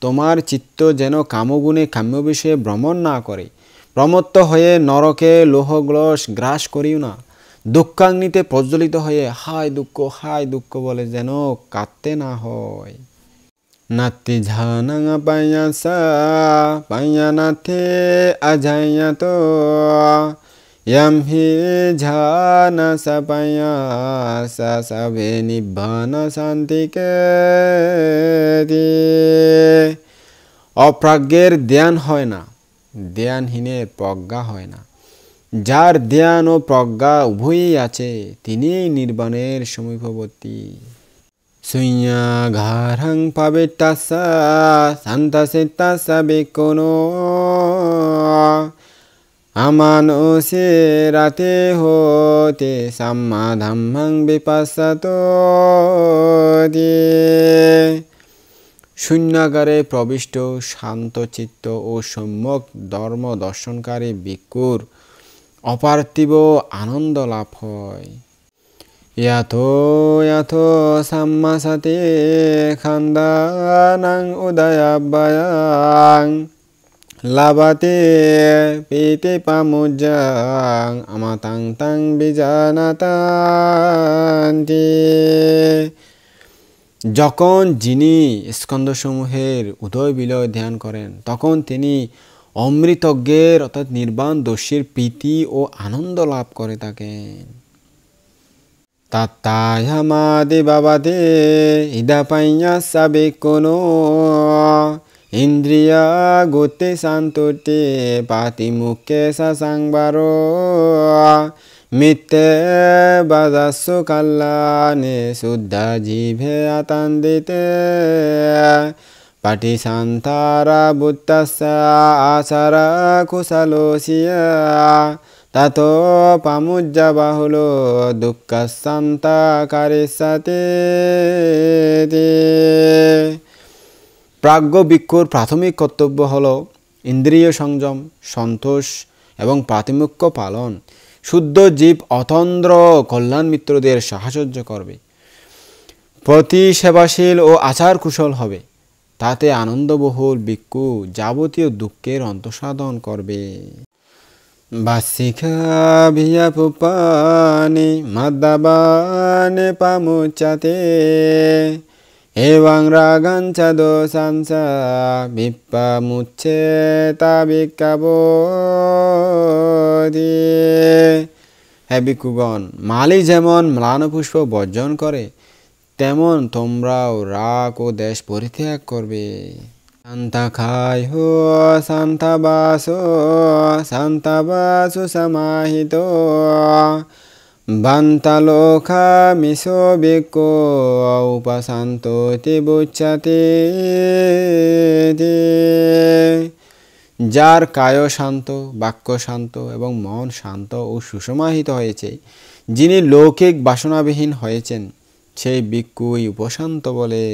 তোমার চিত্ত যেন কামগুণে কাম্য বিষয়ে ভ্রমণ না করে। প্রমত্ত হয়ে নরকে লোহগ্লস গ্রাস করিও না। দুঃখাগ্নিতে প্রজ্বলিত হয়ে হায় দুঃখ বলে যেন কাঁদতে না হয়। নাতি ঝানাং পাইয়াসা পাইয়ানাথে আজাইয়াত ইয়াম হি ঝানাসা পাইয়াসা সাবে নিব্বানা শান্তিকে। অপ্রাজ্ঞের ধ্যান হয় না, ধ্যানহীনের প্রজ্ঞা হয় না। যার ধ্যান ও প্রজ্ঞা উভয়ই আছে, তিনিই নির্বাণের সমীপবর্তী। সুইয়া ঘারং পাবিত্তাসা শান্তসিত্তাসা ভিক্ষুনো আমানসে রাতে হতে সাম্মা ধাম্মাং বিপাস্সাতো। শূন্যাগারে প্রবিষ্ট শান্তচিত্ত ও সম্যক ধর্ম দর্শনকারী ভিক্ষুর অপার্থিব আনন্দ লাভ হয়। ইয়াথো ইয়াথো সাম্মাসাতে খান্দানাং উদয়াব্বায়াং লাভাতে পেতে পামুজ্জাং আমাতাং তাং বিজানাতান্তি। যখন যিনি স্কন্ধসমূহের উদয় বিলয় ধ্যান করেন, তখন তিনি অমৃতজ্ঞের অর্থাৎ নির্বাণ দর্শীর প্রীতি ও আনন্দ লাভ করে থাকেন। তাত্তায়ামাদি বাবাদে ইদাপাইয়াসা ভিক্ষুনো ইন্দ্রিয়া গতি শান্ততে পাতিমুখে সাংবারো মিথ্যে বাজাসু কল্যাণে শুদ্ধা জিভে আতান্দিতে পাটি শান্তারা বুত্তাসা আচারা কুশালোসিয়া তাতো পামুজ্জা বাহুল দুঃখ শান্তা কারিসাতে। প্রাজ্ঞ ভিক্ষুর প্রাথমিক কর্তব্য হল ইন্দ্রিয় সংযম, সন্তোষ এবং প্রাতিমুখ্য পালন। শুদ্ধ জীব অতন্দ্র কল্যাণ মিত্রদের সাহচর্য করবে, প্রতি সেবাশীল ও আচার কুশল হবে। তাতে আনন্দবহুল ভিক্ষু যাবতীয় দুঃখের অন্তঃসাধন করবে। বাসিকা ভিয়া পুপানি মাদাবানে পামুচাতে evaং raganca dosanca vippamucceta vikkabodhi। হে ভিক্ষুগণ, মালি যেমন ম্লানপুষ্প বর্জন করে, তেমন তোমরাও রাগ ও দেশ পরিত্যাগ করবে। শান্তাখায় শান্তাবাসো সমাহিত বান্তালোকা মিশো ভিক্ষু উপাসান্ততি বুচ্যতে। যার কায় শান্ত, বাক্য শান্ত এবং মন শান্ত ও সুসমাহিত হয়েছে, যিনি লৌকিক বাসনাবিহীন হয়েছেন, সেই ভিক্ষুই উপশান্ত বলে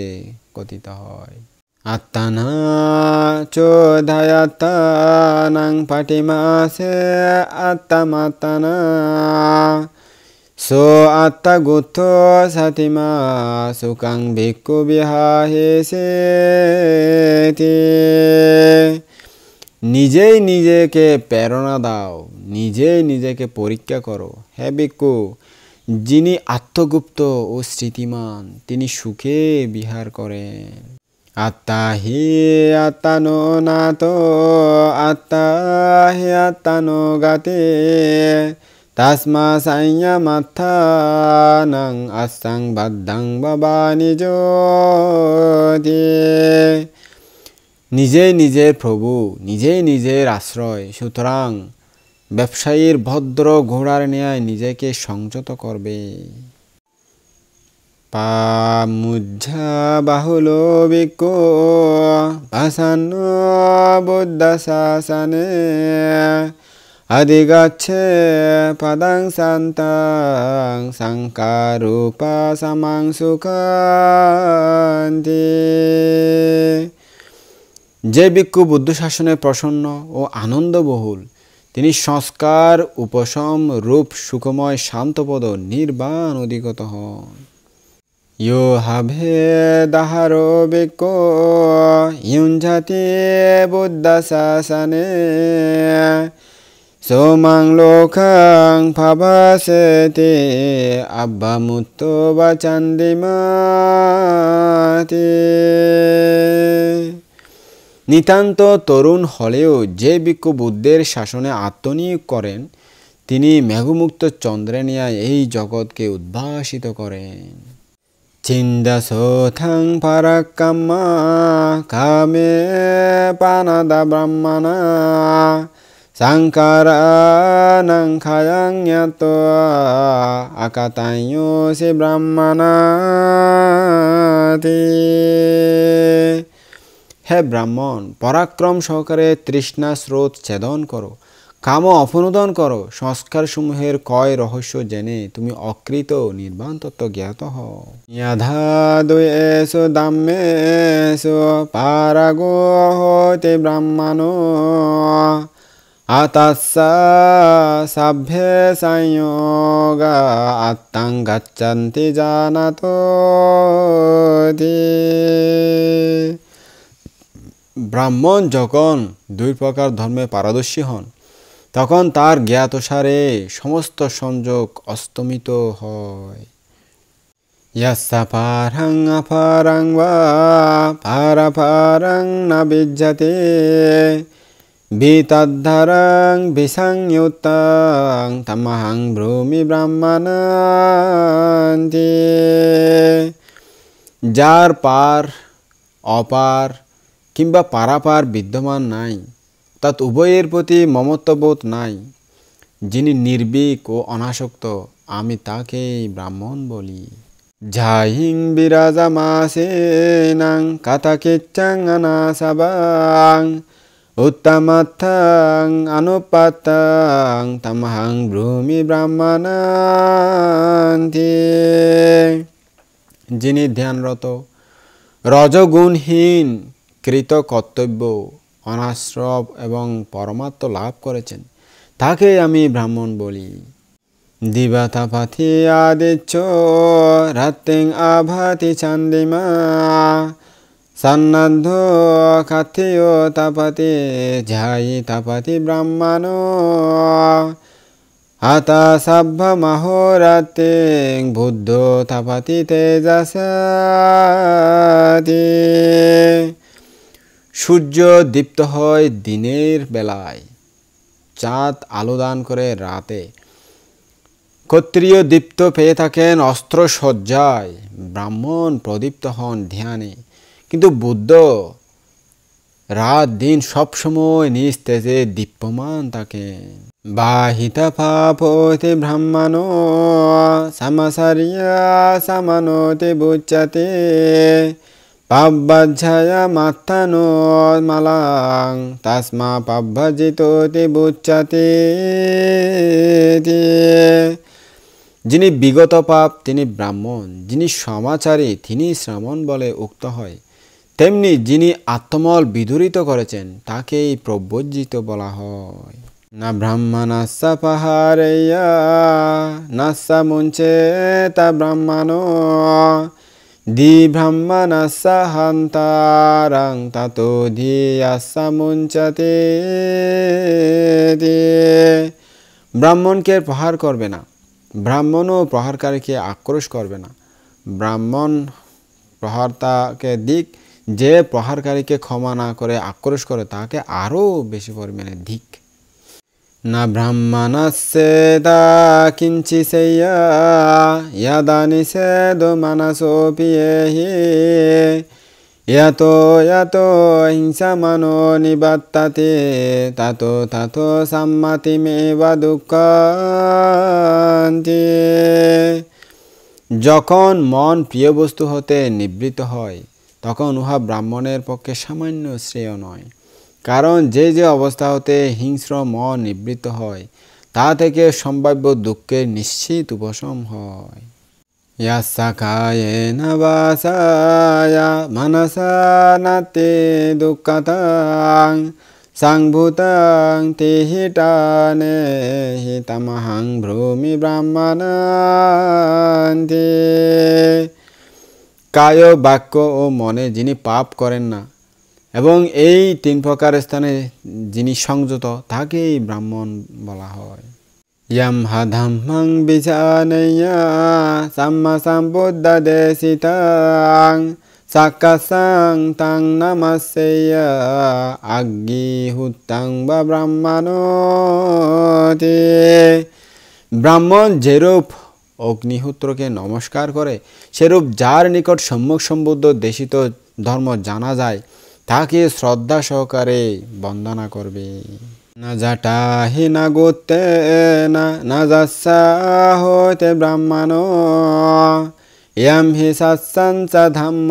কথিত হয়। আত্মানা চোদয়াত্তানাং পাটিমাসে আত্মাত্মানা সো আত্মাগুত্থ সাতিমা সুকাং ভিক্ষু বিহাহেসেতি। নিজেই নিজেকে প্রেরণা দাও, নিজেই নিজেকে পরীক্ষা করো। হে ভিক্ষু, যিনি আত্মগুপ্ত ও স্মৃতিমান, তিনি সুখে বিহার করেন। আত্মা হি আত্মানো নাতো আত্মা হি আত্মানো গাতে তাসমা সংযমাত্থানাং আসাং বাদ্ধাং বাবানি জ্যোতি। নিজেই নিজের প্রভু, নিজেই নিজের আশ্রয়, সুতরাং ব্যবসায়ীর ভদ্র ঘোড়ার ন্যায় নিজেকে সংযত করবে। পামুজ্জা বাহুলো ভিক্ষু ভাসান্ন বুদ্ধ শাসনে অধিগচ্ছে পদং শান্তং সংকারূপা সমাং সুখান্তি। যে ভিক্ষু বুদ্ধ শাসনে প্রসন্ন ও আনন্দবহুল, তিনি সংস্কার উপশম রূপ সুখময় শান্তপদ নির্বাণ অধিগত হন। ইয়ো হাভে দাহারো ভিক্ষু ইয়ুঞ্জতি বুদ্ধ শাসনে সোমাং লোকাং ভাবাসেতে আব্বামুত্তো বাচান্দিমাতি। নিতান্ত তরুণ হলেও যে ভিক্ষু বুদ্ধের শাসনে আত্মনিয়োগ করেন, তিনি মেঘমুক্ত চন্দ্রেনিয়া এই জগৎকে উদ্ভাসিত করেন। চিন্দাসোথাং পারাক্কাম্মা কামে পানাদা ব্রাহ্মণা সাংকারানাং খায়াং য়াতো আকাতায়োসি ব্রাহ্মণাতি। হে ব্রাহ্মণ, পরাক্রম সহকারে তৃষ্ণা স্রোত ছেদন করো, কাম অপনোদন করো, সংস্কারসমূহের কয় রহস্য জেনে তুমি অকৃত নির্বাণ তত্ত্ব জ্ঞাত হও। ইয়াধাদুয়েষু দাম্মেষু পারাগো হতে ব্রাহ্মণো আতাস্সা সাভ্যে সংযোগা আত্মাং গচ্ছন্তি জানাতো। ব্রাহ্মণ যখন দুই প্রকার ধর্মে পারদর্শী হন, তখন তার জ্ঞাতসারে সমস্ত সংযোগ অস্তমিত হয়। ইয়াস্যা পারং অপারং বা পারাপারং না বিজ্জতে বিতদ্ধরং বিসংয়ুক্তং তমহং ব্রূমি ব্রাহ্মণান্তি। যার পার, অপার কিংবা পারাপার বিদ্যমান নাই, তৎ উভয়ের প্রতি মমত্ববোধ নাই, যিনি নির্ভীক ও অনাসক্ত, আমি তাকেই ব্রাহ্মণ বলি। ঝাহিং বিরাজমাসেনাং কাথাকিচ্ছাং অনাসবাং উত্তমাত্থাং অনুপাত্তাং তমহং ব্রূমি ব্রাহ্মণান্তি। যিনি ধ্যানরত, রজগুণহীন, কৃত কর্তব্য, অনাশ্রব এবং পরমাত্ম লাভ করেছেন, তাকে আমি ব্রাহ্মণ বলি। দিবা তাপাতি আদিচ্য রাত্রিং আভাতি চান্দিমা সন্নাদ্ধ কাথিয় তাপাতি ঝায়ি তাপাতি ব্রাহ্মণ আতা সাভ্য মহোরাতে বুদ্ধ তাপাতি তেজাসাতি। সূর্য দীপ্ত হয় দিনের বেলায়, চাঁদ আলো দান করে রাতে। ক্ষত্রিয় দীপ্ত পেয়ে থাকেন অস্ত্র সজ্জায়, ব্রাহ্মণ প্রদীপ্ত হন ধ্যানে। কিন্তু বুদ্ধ রাত দিন সবসময় নিজ তেজে দীপ্যমান থাকেন। বাহিতা পাপতে ব্রাহ্মণো সামাসারিয়া সামানতে বুচ্যতে পাব্বাজ্জায়া মাত্তানো মালাং তাসমা পাব্বাজিততে বুচ্যতে। যিনি বিগত পাপ তিনি ব্রাহ্মণ, যিনি সমাচারী তিনি শ্রামণ বলে উক্ত হয়। তেমনি যিনি আত্মমল বিদূরিত করেছেন তাকেই প্রব্রজিত বলা হয়। না ব্রাহ্মণাস্য পাহারেয়া নাস্য মুঞ্চেতা ব্রাহ্মণো দি ব্রাহ্মণাস্য হান্তারাং তাতো ধিয়াস্য মুঞ্চতে। ব্রাহ্মণকে প্রহার করবে না, ব্রাহ্মণও প্রহারকারীকে আক্রোশ করবে না। ব্রাহ্মণ প্রহারতাকে দিক, যে প্রহারকারীকে ক্ষমা না করে আক্রোশ করে তাকে আরও বেশি পরিমাণে ধিক। না ব্রাহ্মণস্যেদা কিঞ্চিসেয়া ইয়াদা নিষেধো মানসোপি এহি ইয়াতো ইয়াতো হিংসামানো নিবাত্তাতে তাতো তাতো সম্মতিমেবা দুঃখান্তি। যখন মন প্রিয় বস্তু হতে নিবৃত্ত হয় তখন উহা ব্রাহ্মণের পক্ষে সামান্য শ্রেয় নয়। কারণ যে যে অবস্থা হতে হিংস্র মন নিবৃত্ত হয় তা থেকে সম্ভাব্য দুঃখের নিশ্চিত উপশম হয়। ইয়াস্যা কায়েন বাসায়া মানসা নাতে দুঃখতাং সাংভূতাং তেহিটানে হিতামহং ভ্রমি ব্রাহ্মণান্তে। কায়, বাক্য ও মনে যিনি পাপ করেন না এবং এই তিন প্রকার স্থানে যিনি সংযত তাকেই ব্রাহ্মণ বলা হয়। ইয়াম হাধাম্মং বিজানেয়া সাম্মা সম্বুদ্ধা দেশিতাং সাক্কাসাং তাং নামাস্যয়া আগ্নিহুত্তাং বা ব্রাহ্মণোতি। ব্রাহ্মণ যেরূপ অগ্নিহোত্রকে নমস্কার করে সেরূপ যার নিকট সম্যক সম্বুদ্ধ দেশিত ধর্ম জানা যায় তাকে শ্রদ্ধা সহকারে বন্দনা করবে। না জাটা হি না গোতে না যাসা হতে ব্রাহ্মণো ইয়াম হি সাৎসঞ্চ ধাম্ম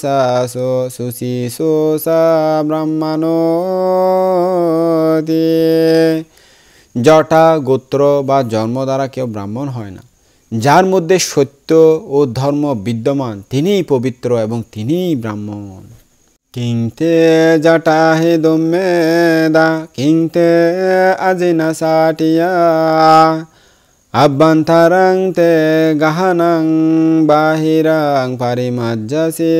সাসো সুশিসো সা ব্রাহ্মণোতি। জটা, গোত্র বা জন্ম দ্বারা কেউ ব্রাহ্মণ হয় না। যার মধ্যে সত্য ও ধর্ম বিদ্যমান তিনিই পবিত্র এবং তিনিই ব্রাহ্মণ। কিংতে জটা হে দম্মেদা কিংতে আজিনা সাটিয়া আভ্যন্তরং তে গাহানাং বাহিরাং পারিমাজ্জাসে।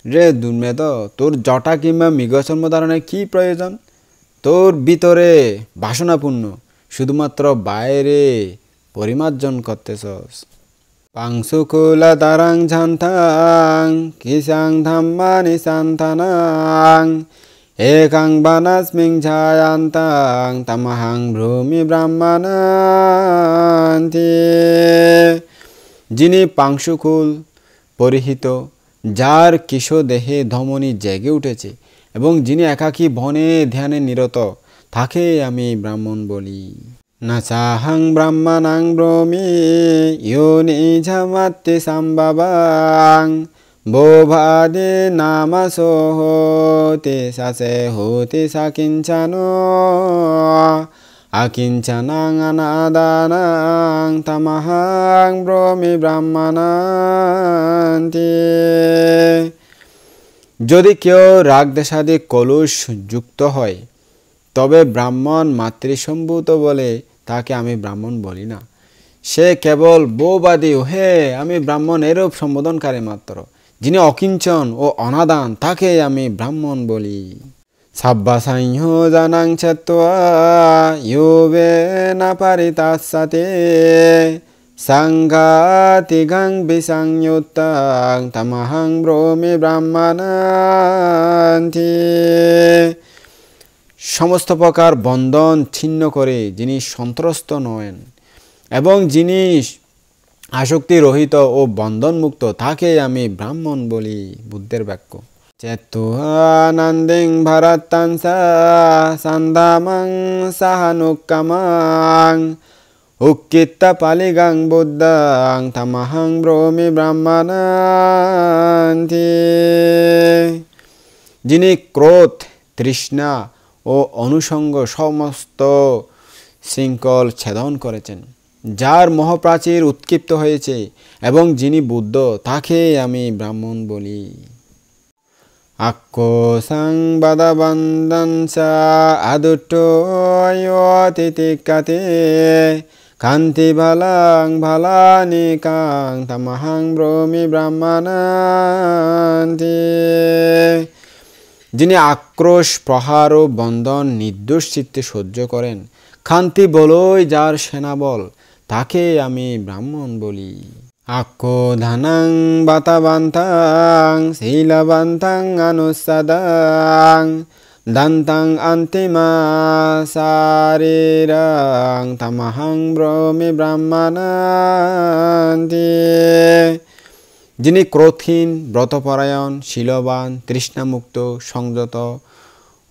রে দুর্মেদ, তোর জটা কিংবা মৃগচর্ম ধারণের কি প্রয়োজন? তোর ভিতরে বাসনাপূর্ণ, শুধুমাত্র বাইরে পরিমার্জন করতেছস। পাংশুকুলা তারাং ঝান্তাং কিসাং ধাম্মানি সান্তানাং একাং বানাস্মিং ঝায়ান্তাং তামাহাং ভ্রমি ব্রাহ্মণান্তি। যিনি পাংশুকুল পরিহিত, যার কিশো দেহে ধমনী জেগে উঠেছে এবং যিনি একাকী বনে ধ্যানে নিরত তাকে আমি ব্রাহ্মণ বলি। না চাহাং ব্রাহ্মণাং ব্রমি ইয়োনিঝামাত্তি সম্ভবাং বোভাদে নামাসো হতে সাসে হতে সাকিঞ্চনো আকিঞ্চনাং অনাদানাং তামাহাং ব্রমি ব্রাহ্মণান্তি। যদি কেউ রাগ দেশাদি কলুষ যুক্ত হয় তবে ব্রাহ্মণ মাতৃসম্ভূত বলে তাকে আমি ব্রাহ্মণ বলি না। সে কেবল বৌবাদী হে আমি ব্রাহ্মণ এরূপ সম্বোধনকারী মাত্র। যিনি অকিঞ্চন ও অনাদান তাকে আমি ব্রাহ্মণ বলি। সাব্বাসাইহো জানাং চাত্ত্বা ইয়োবে না পারিতাসাতে সাংঘাতিগাং বিসংয়ুক্তাং তামাহাং ব্রহ্মে ব্রাহ্মণান্তি। সমস্ত প্রকার বন্ধন ছিন্ন করে যিনি সন্ত্রস্ত নন এবং যিনি আসক্তি রহিত ও বন্ধনমুক্ত, তাকে আমি ব্রাহ্মণ বলি। বুদ্ধের বাক্য। চেতুহানন্দিং ভারতাংসা সন্ধামং সাহানুক্কামাং উক্কিত্তা পালিগাং বুদ্ধাং তামাহাং ব্রহ্মে ব্রাহ্মণান্তি। যিনি ক্রোধ, তৃষ্ণা ও অনুষঙ্গ সমস্ত শৃঙ্খল ছেদন করেছেন, যার মহাপ্রাচীর উৎক্ষিপ্ত হয়েছে এবং যিনি বুদ্ধ, তাকে আমি ব্রাহ্মণ বলি। আক্কোসাং বাদাবন্দংসা আদুট্টোয়তিতিকাতে কান্তি ভালাং ভালানিকাং তামাহাং ব্রহ্মে ব্রাহ্মণান্তি। যিনি আক্রোশ, প্রহার ও বন্ধন নির্দোষ চিত্তে সহ্য করেন, খান্তি বলই যার সেনাবল, তাকে আমি ব্রাহ্মণ বলি। আক্কো ধানাং বাতাবান্তাং শীলবান্তাং অনুসাদাং দান্তাং অন্তিমা শারীরাং তামাহাং ব্রহ্মে ব্রাহ্মণান্তি। যিনি ক্রোধহীন, ব্রতপরায়ণ, শীলবান, তৃষ্ণামুক্ত, সংযত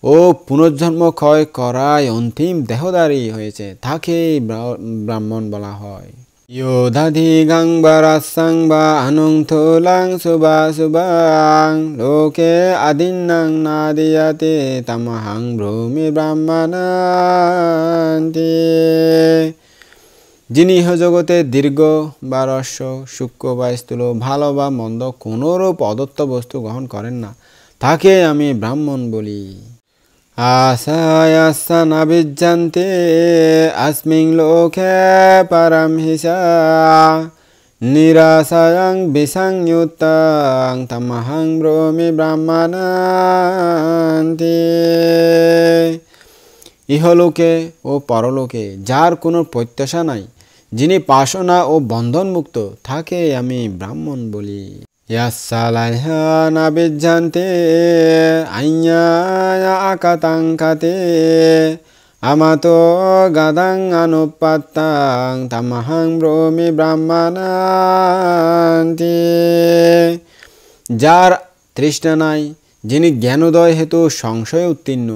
ও পুনর্জন্ম ক্ষয় করায় অন্তিম দেহধারী হয়েছে, তাকে ব্রাহ্মণ বলা হয়। ইয়োধাধিগাং বারাসাং বা আনং থোলাং শুভা শুভাং লোকে আদিন্নাং নাদিয়াতে তামাহাং ব্রহ্মে ব্রাহ্মণান্তি। যিনি ইহজগতে দীর্ঘ বা হ্রস্ব, সূক্ষ্ম বা স্থূল, ভালো বা মন্দ কোনরূপ অদত্ত বস্তু গ্রহণ করেন না, তাকে আমি ব্রাহ্মণ বলি। আসায়াসা নাবিজ্জান্তে अस्मिन् লোকে পরম হিসা নিরাশায়াং বিসংয়ুক্তাং তামাহাং ব্রহ্মে ব্রাহ্মণান্তি। ইহলোকে ও পরলোকে যার কোনো প্রত্যাশা নাই, যিনি পাশনা ও বন্ধনমুক্ত, তাকে আমি ব্রাহ্মণ বলি। ইয়াসালাহা নাবিজ্জান্তে আইয়ায়া আকাতাংকাতে আমাতো গাদাং অনুপাত্তাং তামাহাং ব্রহ্মে ব্রাহ্মণান্তি। যার তৃষ্ণা নাই, যিনি জ্ঞানোদয় হেতু সংশয়ে উত্তীর্ণ,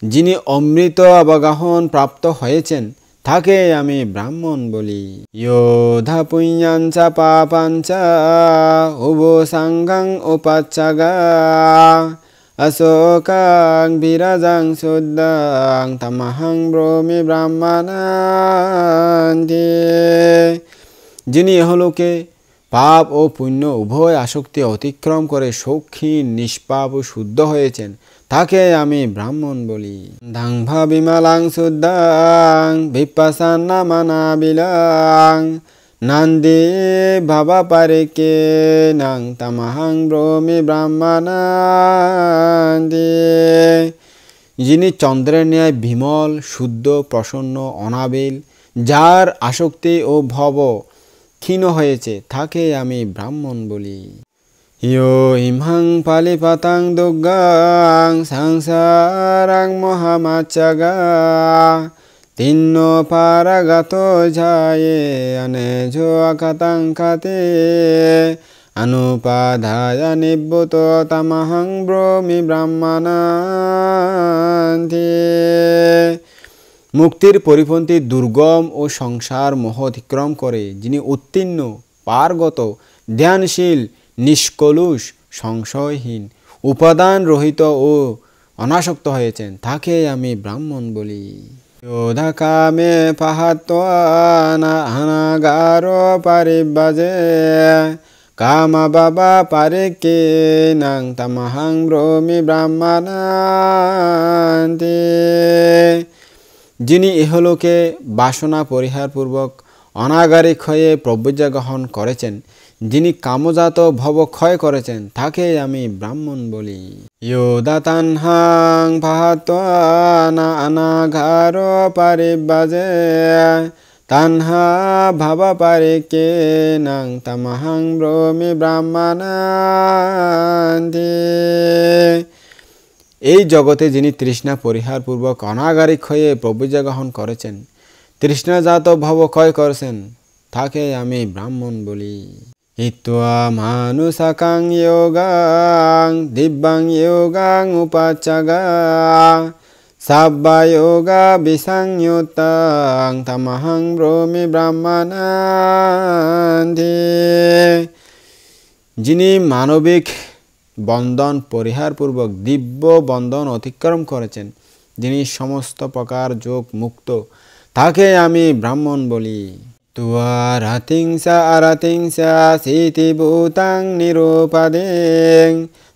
যিনি অমৃত অবগাহন প্রাপ্ত হয়েছেন, তাকে আমি ব্রাহ্মণ বলি। যোধা পুণ্যাঞ্চা পাপাঞ্চা উভো সাঙ্গাং উপাচ্চাগা অশোকাং বিরাজাং শুদ্ধাং তামাহাং ব্রহ্মে ব্রাহ্মণান্তি। যিনি ইহলোকে পাপ ও পুণ্য উভয় আসক্তি অতিক্রম করে শৌখিন, নিষ্পাপ ও শুদ্ধ হয়েছেন, তাকে আমি ব্রাহ্মণ বলি। দাংভা বিমলাং শুদ্ধাং বিপাসান্না মানাবিলাং নান্দি ভাবা পারিকে নাং তামাহাং ব্রহ্মে ব্রাহ্মণান্তি। যিনি চন্দ্রের ন্যায় বিমল, শুদ্ধ, প্রসন্ন, অনাবিল, যার আসক্তি ও ভব ক্ষীণ হয়েছে, তাকে আমি ব্রাহ্মণ বলি। ইয়ো ইমহাং পালিপাতাং দুগ্গাং সংসারাং মহামাচ্চাগা তিন্ন পারাগাত ঝায়ে অনেজো আকাতাংকাতে অনুপাধায় নিব্বুত তামাহাং ব্রহ্মে ব্রাহ্মণান্তি। মুক্তির পরিপন্থী দুর্গম ও সংসার মোহ অতিক্রম করে যিনি উত্তীর্ণ, পারগত, ধ্যানশীল, নিষ্কলুষ, সংশয়হীন, উপাদান রহিত ও অনাসক্ত হয়েছেন, তাকে আমি ব্রাহ্মণ বলি। যোধা কামে পাহাত্বানা অনাগারো পারিব্যাজে কামা বাবা পারিকে নাং তামাহাং ব্রহ্মে ব্রাহ্মণান্তি। যিনি ইহলোকে বাসনা পরিহারপূর্বক অনাগারিক হয়ে প্রব্রজ্ঞা গ্রহণ করেছেন, যিনি কামজাত ভব ক্ষয় করেছেন তাকেই আমি ব্রাহ্মণ বলি। ইয়োদা তানহাং ভাত্বানা অনাঘার পারিবাজে তানহা ভাবা পারিকে নাং তামাহাং ব্রহ্মী ব্রাহ্মণান্তি। এই জগতে যিনি তৃষ্ণা পরিহারপূর্বক অনাগারিক হয়ে প্রবীর্য গ্রহণ করেছেন, তৃষ্ণাজাত ভব ক্ষয় করেছেন, তাকে আমি ব্রাহ্মণ বলি। হিত্বা মানুষাকাং যোগাং দিব্যাং যোগাং উপাচ্চাগা সাব্বা যোগা বিসংয়ুতাং তামাহং ব্রহ্মী ব্রাহ্মণান্তি। যিনি মানবিক বন্ধন পরিহারপূর্বক দিব্য বন্ধন অতিক্রম করেছেন, যিনি সমস্ত প্রকার যোগ মুক্ত, তাকে আমি ব্রাহ্মণ বলি। তুয়া রাতিংসা আরাতিংসা সিতি ভূতাং নিরুপাদিং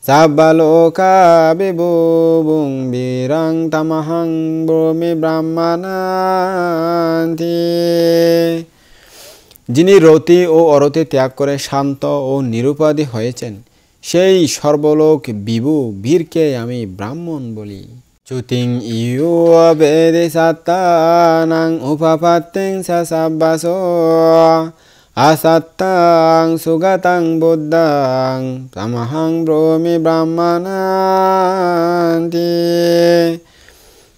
সাব্বালোকা বিভুবুং বীরাং তামাহং ব্রহ্মী ব্রাহ্মণান্তি। যিনি রতি ও অরতি ত্যাগ করে শান্ত ও নিরুপাধি হয়েছেন, সেই সর্বলোক বিভু বীরকে আমি ব্রাহ্মণ বলি। চ্যুতিং ইয়ো বেদে সাত্তানাং উপাপাত্তিং সাব্বাসো আসাত্তাং সুগতাং বুদ্ধাং তামাহং ব্রহ্মী ব্রাহ্মণান্তি।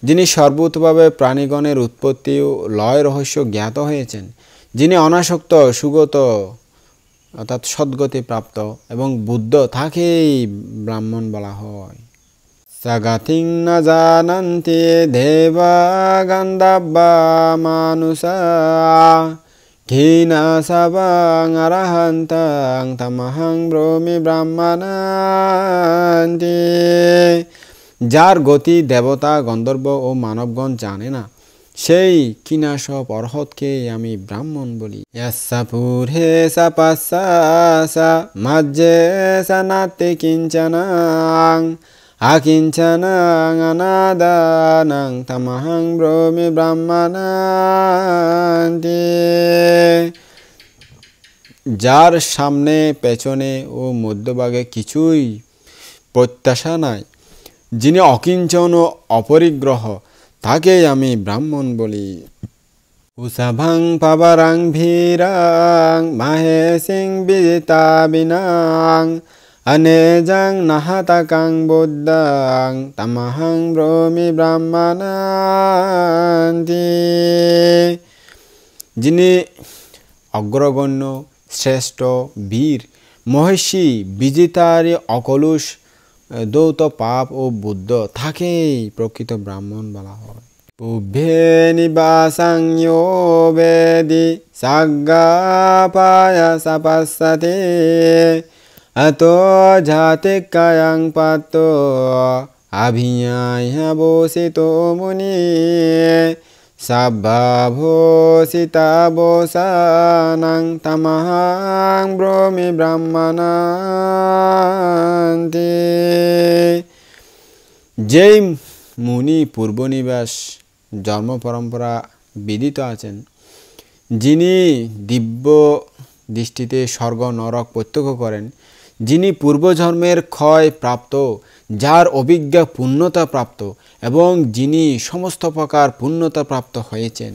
যিনি সর্বতভাবে প্রাণীগণের উৎপত্তি ও লয় রহস্য জ্ঞাত হয়েছেন, যিনি অনাসক্ত সুগত অর্থাৎ সদ্গতি প্রাপ্ত এবং বুদ্ধ, তাকেই ব্রাহ্মণ বলা হয়। সগতিং না জানন্তি দেবা গন্ধর্বা মানুষা ঘৃণা সবাং অরহন্তং তামহং ব্রহ্মী ব্রাহ্মণান্তি। যার গতি দেবতা গন্ধর্ব ও মানবগণ জানে না, সেই কিনাশব অরহতকে আমি ব্রাহ্মণ বলি। ইয়াসা পুরে সাপাসা সা মাজ্জে সনাতে কিঞ্চনাং আকিঞ্চনাং অনাদানাং তামহং ব্রহ্মী ব্রাহ্মণান্তি। যার সামনে পেছনে ও মধ্যভাগে কিছুই প্রত্যাশা নাই, যিনি অকিঞ্চন ও অপরিগ্রহ, তাকে আমি ব্রাহ্মণ বলি। উষাভাং পাবরাং ভীরাং মাহেশিং বিজিতা বিনাং অনেজাং নাহাতাকাং বুদ্ধাং তামহং ব্রহ্মী ব্রাহ্মণান্তি। যিনি অগ্রগণ্য শ্রেষ্ঠ বীর মহেশী বিজিতারি অকলুষ দৌত পাপ ও বুদ্ধ, তাকেই প্রকৃত ব্রাহ্মণ বলা হয়। পুভ্যে নিবাসাং ইয়ো বেদি সাগ্গাপায়া সাপাসতে আতো জাতে কায়াং পাতো আভিয়ায় বসিতো মুনি সাব্বাভোসিতা বোসানাং তামহং ব্রহ্মী ব্রাহ্মণান্তি। যেই মুনি পূর্বনিবাস জন্ম পরম্পরা বিদিত আছেন, যিনি দিব্য দৃষ্টিতে স্বর্গ নরক প্রত্যক্ষ করেন, যিনি পূর্বজন্মের ক্ষয় প্রাপ্ত, যার অভিজ্ঞা পূর্ণতা প্রাপ্ত এবং যিনি সমস্ত প্রকার পূর্ণতা প্রাপ্ত হয়েছেন,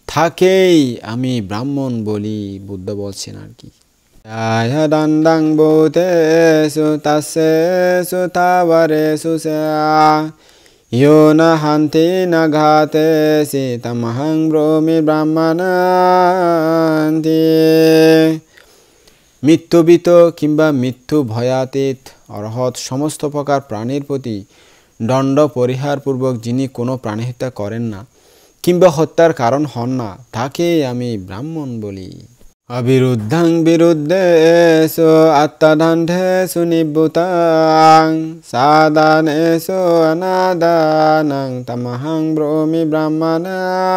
তাকেই আমি ব্রাহ্মণ বলি। বুদ্ধ বলছেন আর কি। দণ্ডাং ভূতেষু তস্যেষু তাবরেষু ইয়ো ন হান্তি ন ঘাতেষি তমহং ব্রহ্মী ব্রাহ্মণান্তি। মৃত্যুবিত কিংবা মৃত্যু ভয়াতীত অরহত সমস্ত প্রকার প্রাণীর প্রতি দণ্ড পরিহারপূর্বক যিনি কোনো প্রাণীহত্যা করেন না কিংবা হত্যার কারণ হন না, তাকে আমি ব্রাহ্মণ বলি। অবিরুদ্ধং বিরুদ্ধেষু আত্মদণ্ডেষু নিবৃত্তাং সাদানেষু অনাদানাং তামহং ব্রহ্মী ব্রাহ্মণান্তি।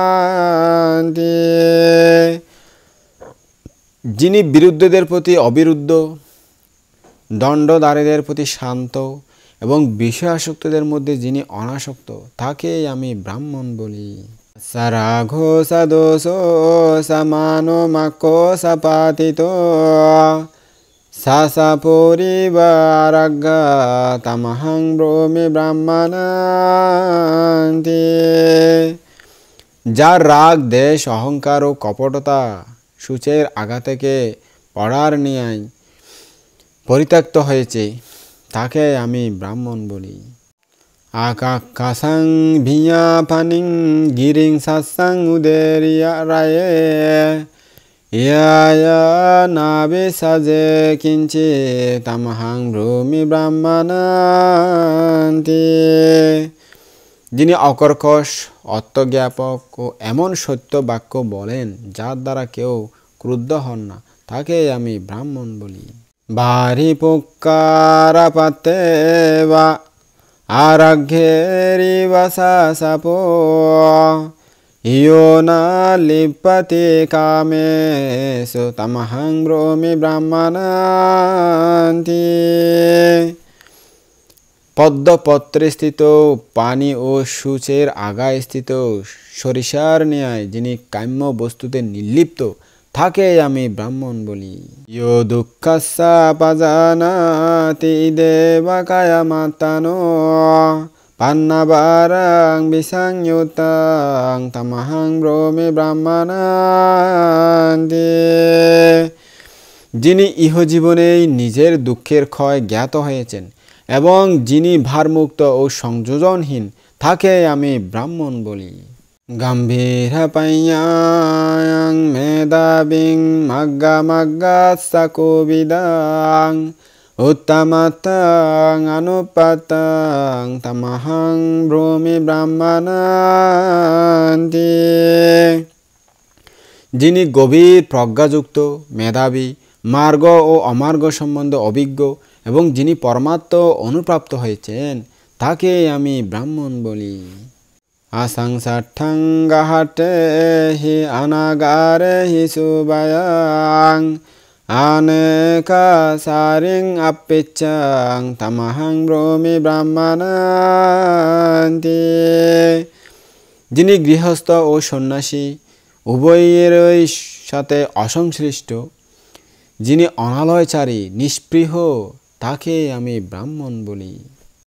যিনি বিরুদ্ধদের প্রতি অবিরুদ্ধ, দণ্ডদারীদের প্রতি শান্ত এবং বিষয়াসক্তদের মধ্যে যিনি অনাসক্ত, তাকে আমি ব্রাহ্মণ বলি। সরাঘো সদোষো সমানো মাক্কো সপাতিতো সাসা পরিবারাজ্ঞা তামহং ব্রহ্মে ব্রাহ্মণান্তি। যার রাগ, দেশ, অহংকার ও কপটতা সূচের আগা থেকে পড়ার ন্যায় পরিত্যক্ত হয়েছে, তাকে আমি ব্রাহ্মণ বলি। আকাশাং ভিয়া পানিং গিরিং সাসাং উদেরিয়া রায়ে ইয়া নাবে সাজে কিঞ্চে তামহাং ব্রহ্মি ব্রাহ্মণান্তি। যিনি অকর্কশ, অর্থজ্ঞাপক ও এমন সত্য বাক্য বলেন যার দ্বারা কেউ ক্রুদ্ধ হন না, তাকে আমি ব্রাহ্মণ বলি। বারি পোকারা পাতে বা আরাঘ্যেরি বাসা সাপ ইয়ো না লিপতে কামে সো তামহং ব্রহ্মি ব্রাহ্মণান্তি। পদ্মপত্রে স্থিত পানি ও সূচের আগায় স্থিত সরিষার ন্যায় যিনি কাম্য বস্তুতে নির্লিপ্ত, তাকে আমি ব্রাহ্মণ বলি। ইয়ো দুঃখাস্যা পাজানাতি দেবাকায়া মাতানো পান্নাবারাং বিসংয়ুতাং তামহং ব্রহ্মে ব্রাহ্মণান্তি। যিনি ইহজীবনেই নিজের দুঃখের ক্ষয় জ্ঞাত হয়েছেন এবং যিনি ভারমুক্ত ও সংযোজনহীন, তাকে আমি ব্রাহ্মণ বলি। গম্ভীর পাইয়াং মেধাবিং মাগ্গা মাগ্গা সাকোবিদাং উত্তমাত্তাং অনুপাতাং তামহং ব্রহ্মি ব্রাহ্মণান্তি। যিনি গভীর প্রজ্ঞাযুক্ত, মেধাবী, মার্গ ও অমার্গ সম্বন্ধে অভিজ্ঞ এবং যিনি পরমাত্ম অনুপ্রাপ্ত হয়েছেন, তাকে আমি ব্রাহ্মণ বলি। আসংসাঠং গাহাটে হি অনাগারে হি সুবায়াং আনেকা সারিং আপিচ্ছাং তামহং ব্রহ্মি ব্রাহ্মণান্তি। যিনি গৃহস্থ ও সন্ন্যাসী উভয়েরই সাথে অসংশ্লিষ্ট, যিনি অনালয়চারী, নিষ্পৃহ, তাকে আমি ব্রাহ্মণ বলি।